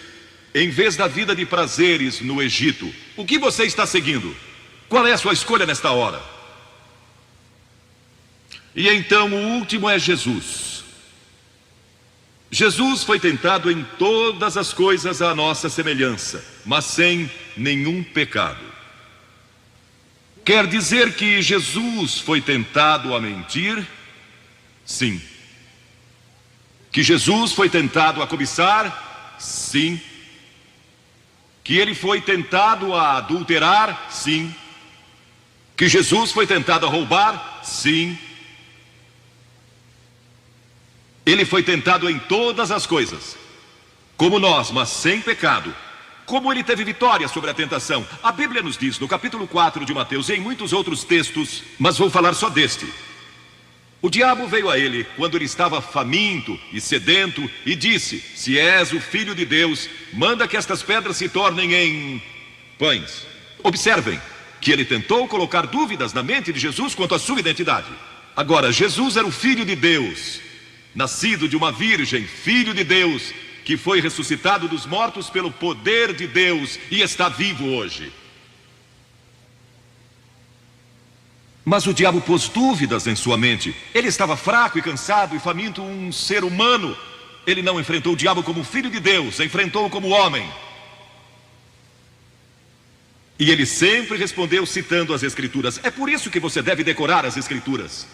em vez da vida de prazeres no Egito. O que você está seguindo? Qual é a sua escolha nesta hora? E então o último é Jesus. Jesus foi tentado em todas as coisas à nossa semelhança, mas sem nenhum pecado. Quer dizer que Jesus foi tentado a mentir? Sim. Que Jesus foi tentado a cobiçar? Sim. Que ele foi tentado a adulterar? Sim. Que Jesus foi tentado a roubar? Sim. Ele foi tentado em todas as coisas, como nós, mas sem pecado. Como ele teve vitória sobre a tentação? A Bíblia nos diz no capítulo 4 de Mateus e em muitos outros textos, mas vou falar só deste. O diabo veio a ele quando ele estava faminto e sedento e disse: se és o Filho de Deus, manda que estas pedras se tornem em pães. Observem que ele tentou colocar dúvidas na mente de Jesus quanto à sua identidade. Agora, Jesus era o Filho de Deus, nascido de uma virgem, Filho de Deus, que foi ressuscitado dos mortos pelo poder de Deus e está vivo hoje. Mas o diabo pôs dúvidas em sua mente. Ele estava fraco e cansado e faminto, um ser humano. Ele não enfrentou o diabo como Filho de Deus, enfrentou-o como homem. E ele sempre respondeu citando as Escrituras. É por isso que você deve decorar as Escrituras.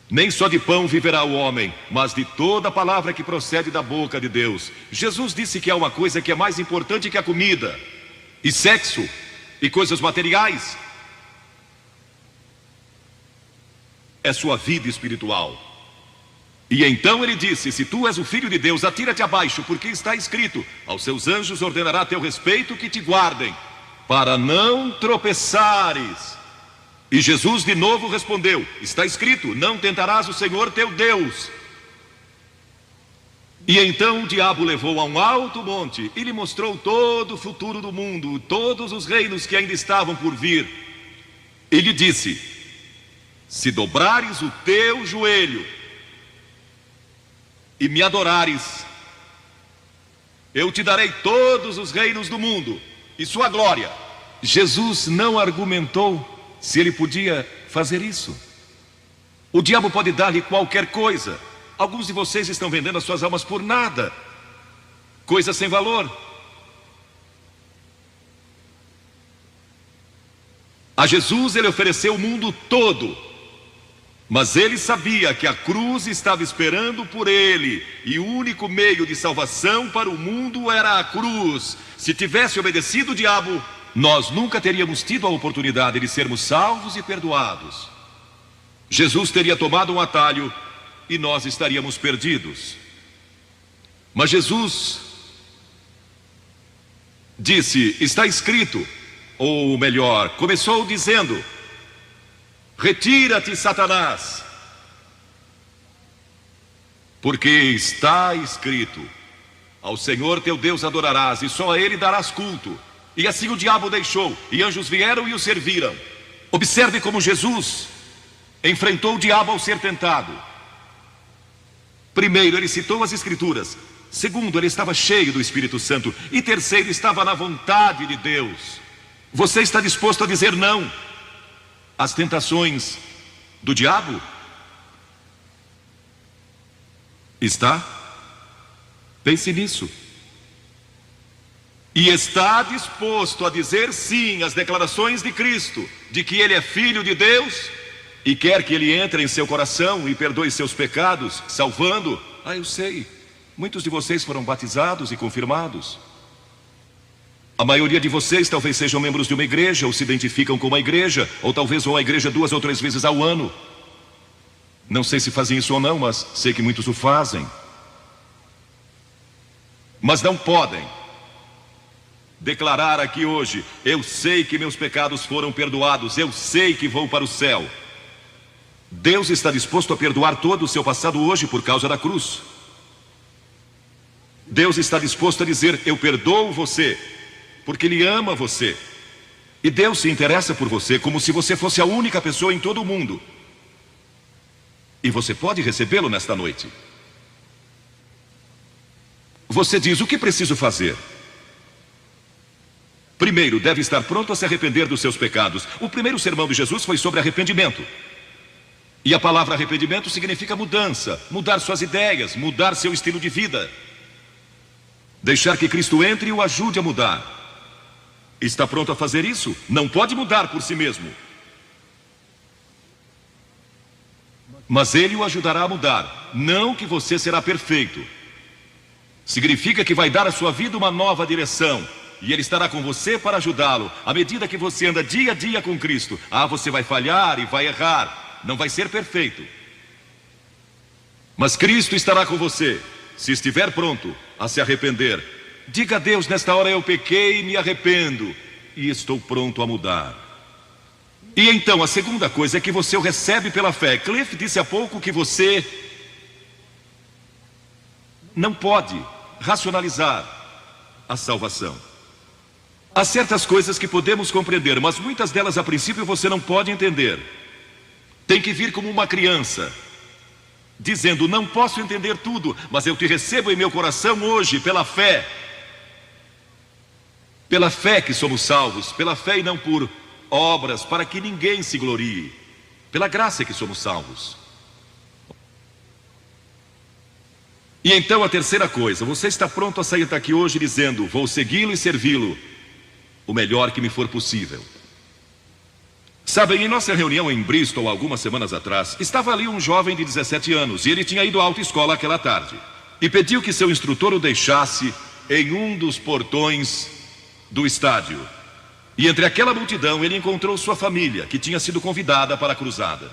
Nem só de pão viverá o homem, mas de toda a palavra que procede da boca de Deus. Jesus disse que há uma coisa que é mais importante que a comida, e sexo, e coisas materiais. É sua vida espiritual. E então ele disse: se tu és o Filho de Deus, atira-te abaixo, porque está escrito: aos seus anjos ordenará a teu respeito que te guardem. para não tropeçares. E Jesus de novo respondeu: está escrito, não tentarás o Senhor teu Deus. E então o diabo levou a um alto monte e lhe mostrou todo o futuro do mundo, todos os reinos que ainda estavam por vir. E lhe disse: se dobrares o teu joelho e me adorares, eu te darei todos os reinos do mundo e sua glória. Jesus não argumentou se ele podia fazer isso. O diabo pode dar-lhe qualquer coisa. Alguns de vocês estão vendendo as suas almas por nada, coisas sem valor. A Jesus ele ofereceu o mundo todo, mas ele sabia que a cruz estava esperando por ele, e o único meio de salvação para o mundo era a cruz. Se tivesse obedecido o diabo, nós nunca teríamos tido a oportunidade de sermos salvos e perdoados. Jesus teria tomado um atalho e nós estaríamos perdidos. Mas Jesus disse: está escrito, ou melhor, começou dizendo: retira-te, Satanás, porque está escrito, ao Senhor teu Deus adorarás e só a ele darás culto. E assim o diabo deixou, e anjos vieram e o serviram. Observe como Jesus enfrentou o diabo ao ser tentado. Primeiro, ele citou as Escrituras. Segundo, ele estava cheio do Espírito Santo. E terceiro, estava na vontade de Deus. Você está disposto a dizer não às tentações do diabo? Está? Pense nisso. E está disposto a dizer sim às declarações de Cristo, de que Ele é Filho de Deus, e quer que Ele entre em seu coração e perdoe seus pecados, salvando. Eu sei, muitos de vocês foram batizados e confirmados. A maioria de vocês talvez sejam membros de uma igreja, ou se identificam com uma igreja, ou talvez vão à igreja 2 ou 3 vezes ao ano. Não sei se fazem isso ou não, mas sei que muitos o fazem. Mas não podem declarar aqui hoje: eu sei que meus pecados foram perdoados, eu sei que vou para o céu. Deus está disposto a perdoar todo o seu passado hoje por causa da cruz. Deus está disposto a dizer: eu perdoo você, porque Ele ama você. E Deus se interessa por você como se você fosse a única pessoa em todo o mundo. E você pode recebê-lo nesta noite. Você diz: o que preciso fazer? Primeiro, deve estar pronto a se arrepender dos seus pecados. O primeiro sermão de Jesus foi sobre arrependimento. E a palavra arrependimento significa mudança, mudar suas ideias, mudar seu estilo de vida. Deixar que Cristo entre e o ajude a mudar. Está pronto a fazer isso? Não pode mudar por si mesmo, mas Ele o ajudará a mudar. Não que você será perfeito. Significa que vai dar à sua vida uma nova direção, e Ele estará com você para ajudá-lo. À medida que você anda dia a dia com Cristo, você vai falhar e vai errar. Não vai ser perfeito, mas Cristo estará com você, se estiver pronto a se arrepender. Diga a Deus: nesta hora eu pequei e me arrependo, e estou pronto a mudar. E então a segunda coisa é que você o recebe pela fé. Cliff disse há pouco que você não pode racionalizar a salvação. Há certas coisas que podemos compreender, mas muitas delas a princípio você não pode entender. Tem que vir como uma criança, dizendo: não posso entender tudo, mas eu te recebo em meu coração hoje pela fé. Pela fé que somos salvos, pela fé e não por obras, para que ninguém se glorie. Pela graça que somos salvos. E então a terceira coisa: você está pronto a sair daqui hoje dizendo: vou segui-lo e servi-lo o melhor que me for possível. Sabem, em nossa reunião em Bristol, algumas semanas atrás, estava ali um jovem de 17 anos, e ele tinha ido à autoescola aquela tarde, e pediu que seu instrutor o deixasse em um dos portões do estádio. E entre aquela multidão, ele encontrou sua família, que tinha sido convidada para a cruzada.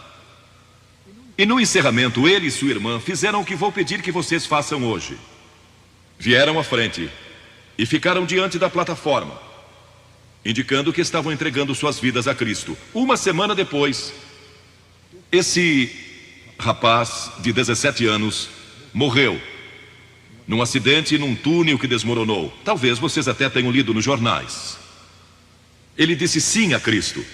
E no encerramento, ele e sua irmã fizeram o que vou pedir que vocês façam hoje. Vieram à frente e ficaram diante da plataforma. indicando que estavam entregando suas vidas a Cristo. Uma semana depois, esse rapaz de 17 anos morreu num acidente num túnel que desmoronou. Talvez vocês até tenham lido nos jornais. Ele disse sim a Cristo,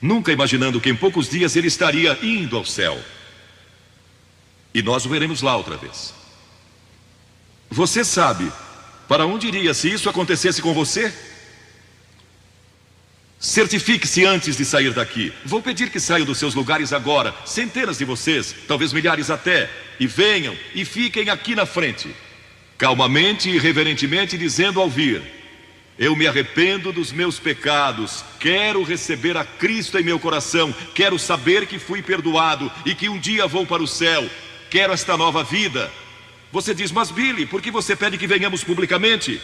nunca imaginando que em poucos dias ele estaria indo ao céu. E nós o veremos lá outra vez. Você sabe para onde iria se isso acontecesse com você? Certifique-se antes de sair daqui. Vou pedir que saiam dos seus lugares agora, centenas de vocês, talvez milhares até, e venham e fiquem aqui na frente, calmamente e reverentemente dizendo ao vir: eu me arrependo dos meus pecados, quero receber a Cristo em meu coração, quero saber que fui perdoado e que um dia vou para o céu, quero esta nova vida. Você diz, mas Billy, por que você pede que venhamos publicamente?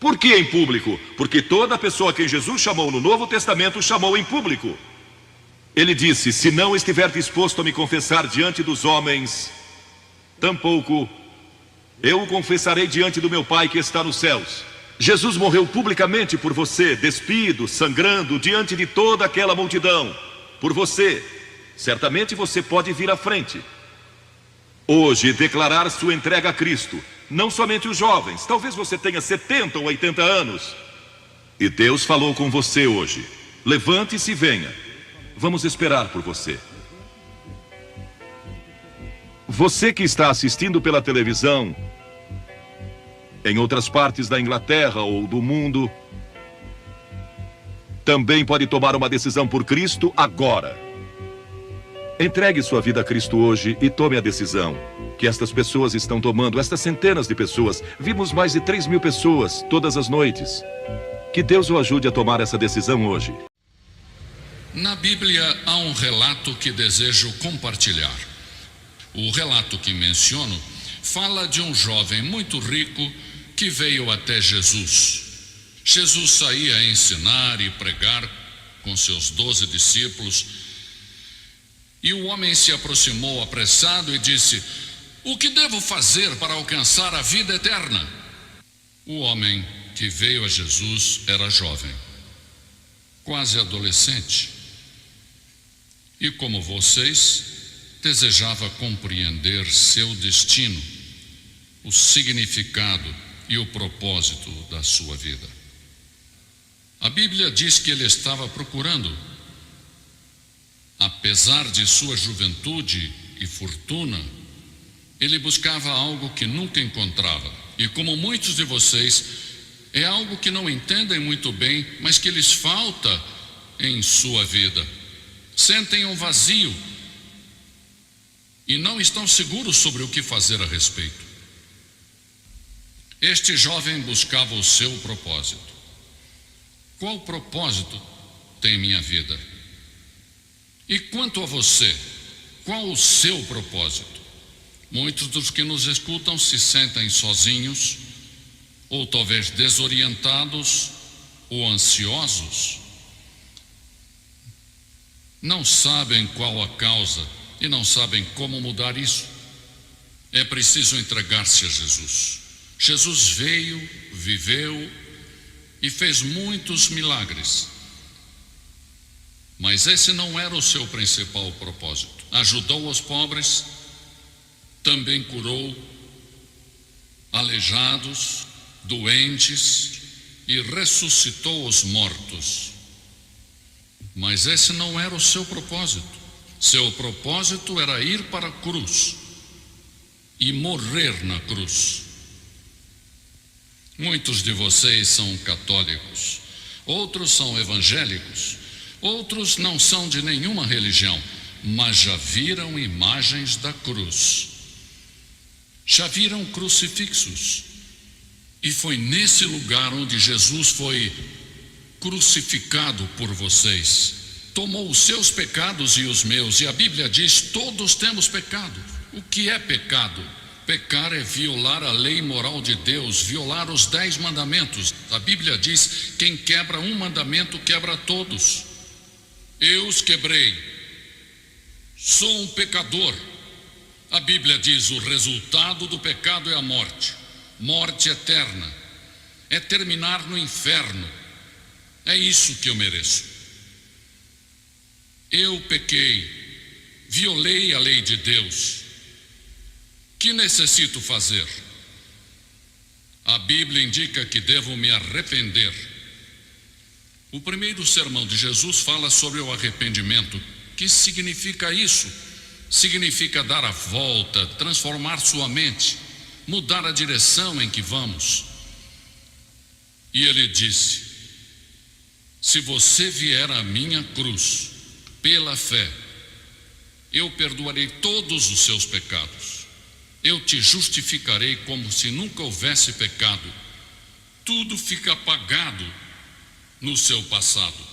Por que em público? Porque toda pessoa a quem Jesus chamou no Novo Testamento chamou em público. Ele disse, se não estiver disposto a me confessar diante dos homens, tampouco eu o confessarei diante do meu Pai que está nos céus. Jesus morreu publicamente por você, despido, sangrando, diante de toda aquela multidão. Por você. Certamente você pode vir à frente hoje declarar sua entrega a Cristo. Não somente os jovens, talvez você tenha 70 ou 80 anos. E Deus falou com você hoje. Levante-se e venha. Vamos esperar por você. Você que está assistindo pela televisão, em outras partes da Inglaterra ou do mundo, também pode tomar uma decisão por Cristo agora. Entregue sua vida a Cristo hoje e tome a decisão que estas pessoas estão tomando, estas centenas de pessoas. Vimos mais de 3.000 pessoas todas as noites. Que Deus o ajude a tomar essa decisão hoje. Na Bíblia há um relato que desejo compartilhar. O relato que menciono fala de um jovem muito rico que veio até Jesus. Jesus saía a ensinar e pregar com seus 12 discípulos. E o homem se aproximou apressado e disse, o que devo fazer para alcançar a vida eterna? O homem que veio a Jesus era jovem, quase adolescente. E como vocês, desejava compreender seu destino, o significado e o propósito da sua vida. A Bíblia diz que ele estava procurando. Apesar de sua juventude e fortuna, ele buscava algo que nunca encontrava. E como muitos de vocês, é algo que não entendem muito bem, mas que lhes falta em sua vida. Sentem um vazio e não estão seguros sobre o que fazer a respeito. Este jovem buscava o seu propósito. Qual propósito tem minha vida? E quanto a você, qual o seu propósito? Muitos dos que nos escutam se sentem sozinhos, ou talvez desorientados, ou ansiosos. Não sabem qual a causa e não sabem como mudar isso. É preciso entregar-se a Jesus. Jesus veio, viveu e fez muitos milagres. Mas esse não era o seu principal propósito. Ajudou os pobres, também curou aleijados, doentes e ressuscitou os mortos. Mas esse não era o seu propósito. Seu propósito era ir para a cruz e morrer na cruz. Muitos de vocês são católicos, outros são evangélicos, outros não são de nenhuma religião, mas já viram imagens da cruz. Já viram crucifixos. E foi nesse lugar onde Jesus foi crucificado por vocês. Tomou os seus pecados e os meus. E a Bíblia diz, todos temos pecado. O que é pecado? Pecar é violar a lei moral de Deus, violar os 10 mandamentos. A Bíblia diz, quem quebra um mandamento, quebra todos. Eu os quebrei. Sou um pecador. A Bíblia diz, o resultado do pecado é a morte. Morte eterna. É terminar no inferno. É isso que eu mereço. Eu pequei, violei a lei de Deus. Que necessito fazer? A Bíblia indica que devo me arrepender. O primeiro sermão de Jesus fala sobre o arrependimento. Que significa isso? Significa dar a volta, transformar sua mente, mudar a direção em que vamos. E ele disse: se você vier à minha cruz pela fé, eu perdoarei todos os seus pecados. Eu te justificarei como se nunca houvesse pecado. Tudo fica apagado no seu passado.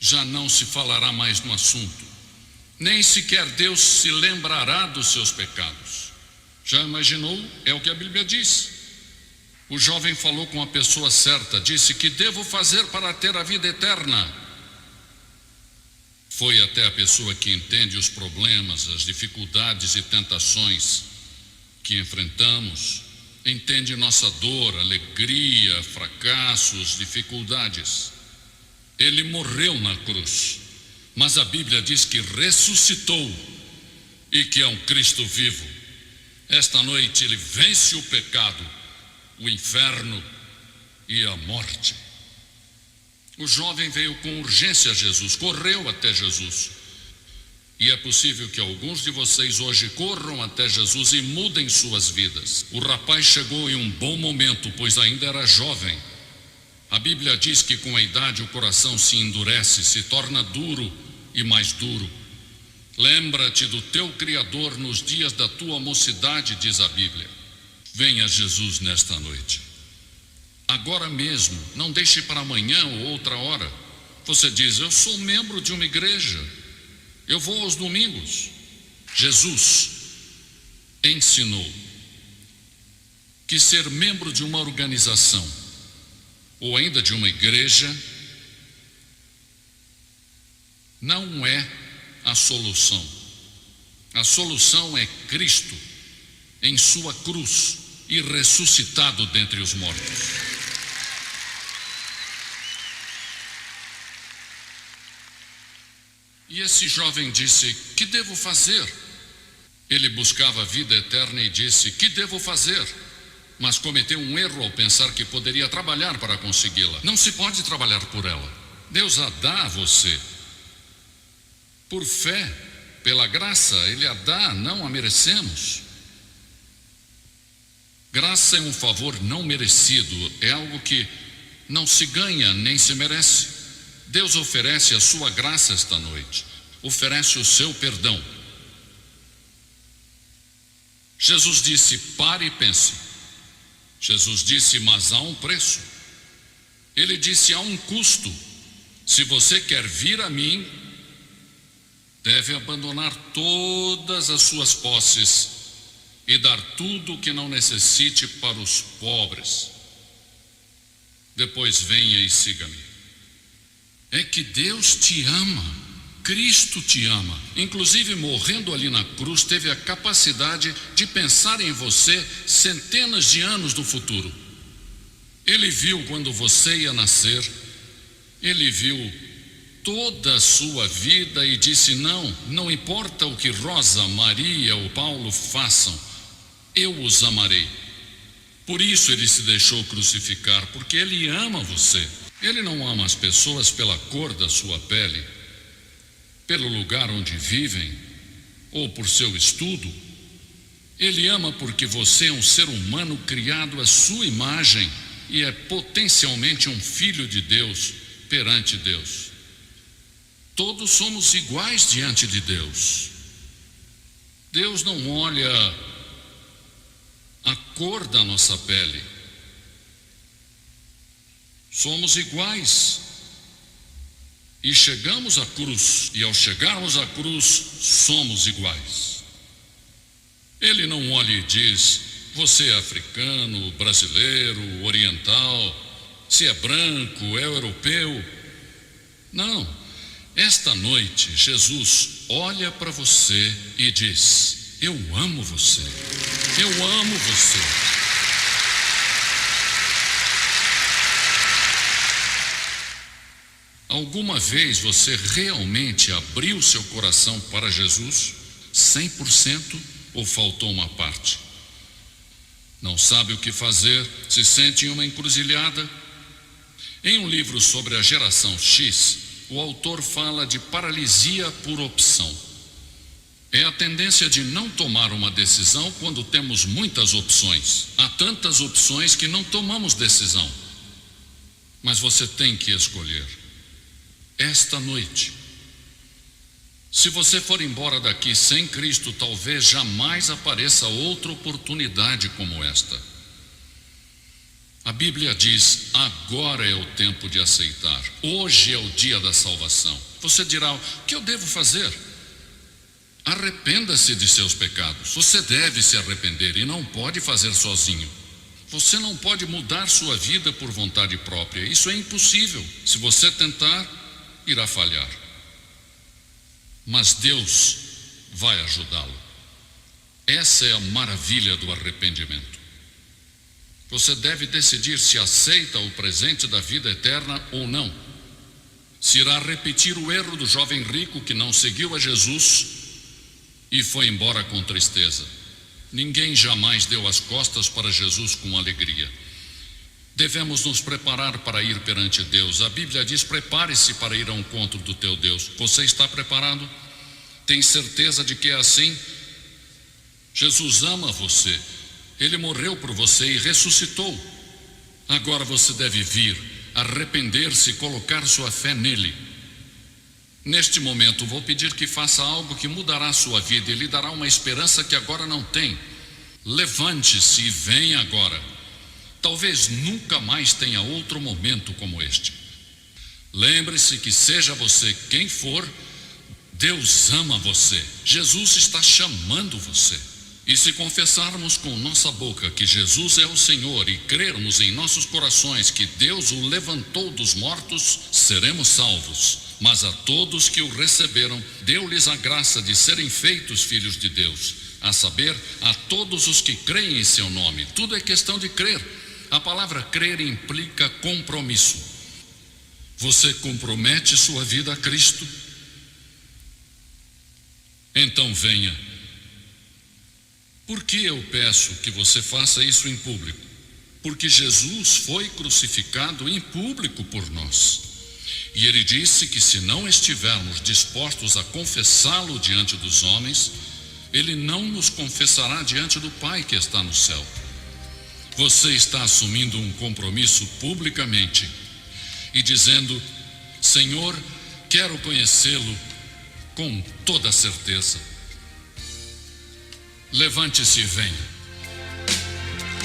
Já não se falará mais no assunto. Nem sequer Deus se lembrará dos seus pecados. Já imaginou? É o que a Bíblia diz. O jovem falou com a pessoa certa, disse: que devo fazer para ter a vida eterna? Foi até a pessoa que entende os problemas, as dificuldades e tentações que enfrentamos, entende nossa dor, alegria, fracassos, dificuldades. Ele morreu na cruz, mas a Bíblia diz que ressuscitou e que é um Cristo vivo. Esta noite ele vence o pecado, o inferno e a morte. O jovem veio com urgência a Jesus, correu até Jesus. E é possível que alguns de vocês hoje corram até Jesus e mudem suas vidas. O rapaz chegou em um bom momento, pois ainda era jovem. A Bíblia diz que com a idade o coração se endurece, se torna duro e mais duro. Lembra-te do teu Criador nos dias da tua mocidade, diz a Bíblia. Venha Jesus nesta noite. Agora mesmo, não deixe para amanhã ou outra hora. Você diz: eu sou membro de uma igreja, eu vou aos domingos. Jesus ensinou que ser membro de uma organização ou ainda de uma igreja não é a solução. A solução é Cristo em sua cruz e ressuscitado dentre os mortos. E esse jovem disse: que devo fazer? Ele buscava a vida eterna e disse: que devo fazer? Mas cometeu um erro ao pensar que poderia trabalhar para consegui-la. Não se pode trabalhar por ela. Deus a dá a você. Por fé, pela graça, Ele a dá, não a merecemos. Graça é um favor não merecido, é algo que não se ganha nem se merece. Deus oferece a sua graça esta noite, oferece o seu perdão. Jesus disse: pare e pense. Jesus disse: mas há um preço. Ele disse: há um custo. Se você quer vir a mim, deve abandonar todas as suas posses e dar tudo o que não necessite para os pobres. Depois venha e siga-me. É que Deus te ama, Cristo te ama. Inclusive, morrendo ali na cruz, teve a capacidade de pensar em você centenas de anos no futuro. Ele viu quando você ia nascer, ele viu toda a sua vida e disse: não importa o que Rosa, Maria ou Paulo façam, eu os amarei. Por isso ele se deixou crucificar, porque ele ama você. Ele não ama as pessoas pela cor da sua pele, pelo lugar onde vivem ou por seu estudo. Ele ama porque você é um ser humano criado à sua imagem e é potencialmente um filho de Deus perante Deus. Todos somos iguais diante de Deus. Deus não olha a cor da nossa pele. Somos iguais. E chegamos à cruz, e ao chegarmos à cruz, somos iguais. Ele não olha e diz: você é africano, brasileiro, oriental, se é branco, é europeu. Não. Esta noite, Jesus olha para você e diz: eu amo você. Eu amo você. Alguma vez você realmente abriu seu coração para Jesus? 100% ou faltou uma parte? Não sabe o que fazer, se sente em uma encruzilhada? Em um livro sobre a geração X, o autor fala de paralisia por opção. É a tendência de não tomar uma decisão quando temos muitas opções. Há tantas opções que não tomamos decisão. Mas você tem que escolher. Esta noite, se você for embora daqui sem Cristo, talvez jamais apareça outra oportunidade como esta. A Bíblia diz: agora é o tempo de aceitar. Hoje é o dia da salvação. Você dirá: o que eu devo fazer? Arrependa-se de seus pecados. Você deve se arrepender e não pode fazer sozinho. Você não pode mudar sua vida por vontade própria. Isso é impossível. Se você tentar, irá falhar. Mas Deus vai ajudá-lo. Essa é a maravilha do arrependimento. Você deve decidir se aceita o presente da vida eterna ou não. Se irá repetir o erro do jovem rico que não seguiu a Jesus e foi embora com tristeza. Ninguém jamais deu as costas para Jesus com alegria. Devemos nos preparar para ir perante Deus. A Bíblia diz: prepare-se para ir ao encontro do teu Deus. Você está preparado? Tem certeza de que é assim? Jesus ama você. Ele morreu por você e ressuscitou. Agora você deve vir, arrepender-se e colocar sua fé nele. Neste momento vou pedir que faça algo que mudará a sua vida e lhe dará uma esperança que agora não tem. Levante-se e venha agora. Talvez nunca mais tenha outro momento como este. Lembre-se que seja você quem for, Deus ama você. Jesus está chamando você. E se confessarmos com nossa boca que Jesus é o Senhor e crermos em nossos corações que Deus o levantou dos mortos, seremos salvos. Mas a todos que o receberam, deu-lhes a graça de serem feitos filhos de Deus, a saber, a todos os que creem em seu nome. Tudo é questão de crer. A palavra crer implica compromisso. Você compromete sua vida a Cristo? Então venha. Por que eu peço que você faça isso em público? Porque Jesus foi crucificado em público por nós. E ele disse que se não estivermos dispostos a confessá-lo diante dos homens, ele não nos confessará diante do Pai que está no céu. Você está assumindo um compromisso publicamente e dizendo: Senhor, quero conhecê-lo com toda certeza. Levante-se e venha.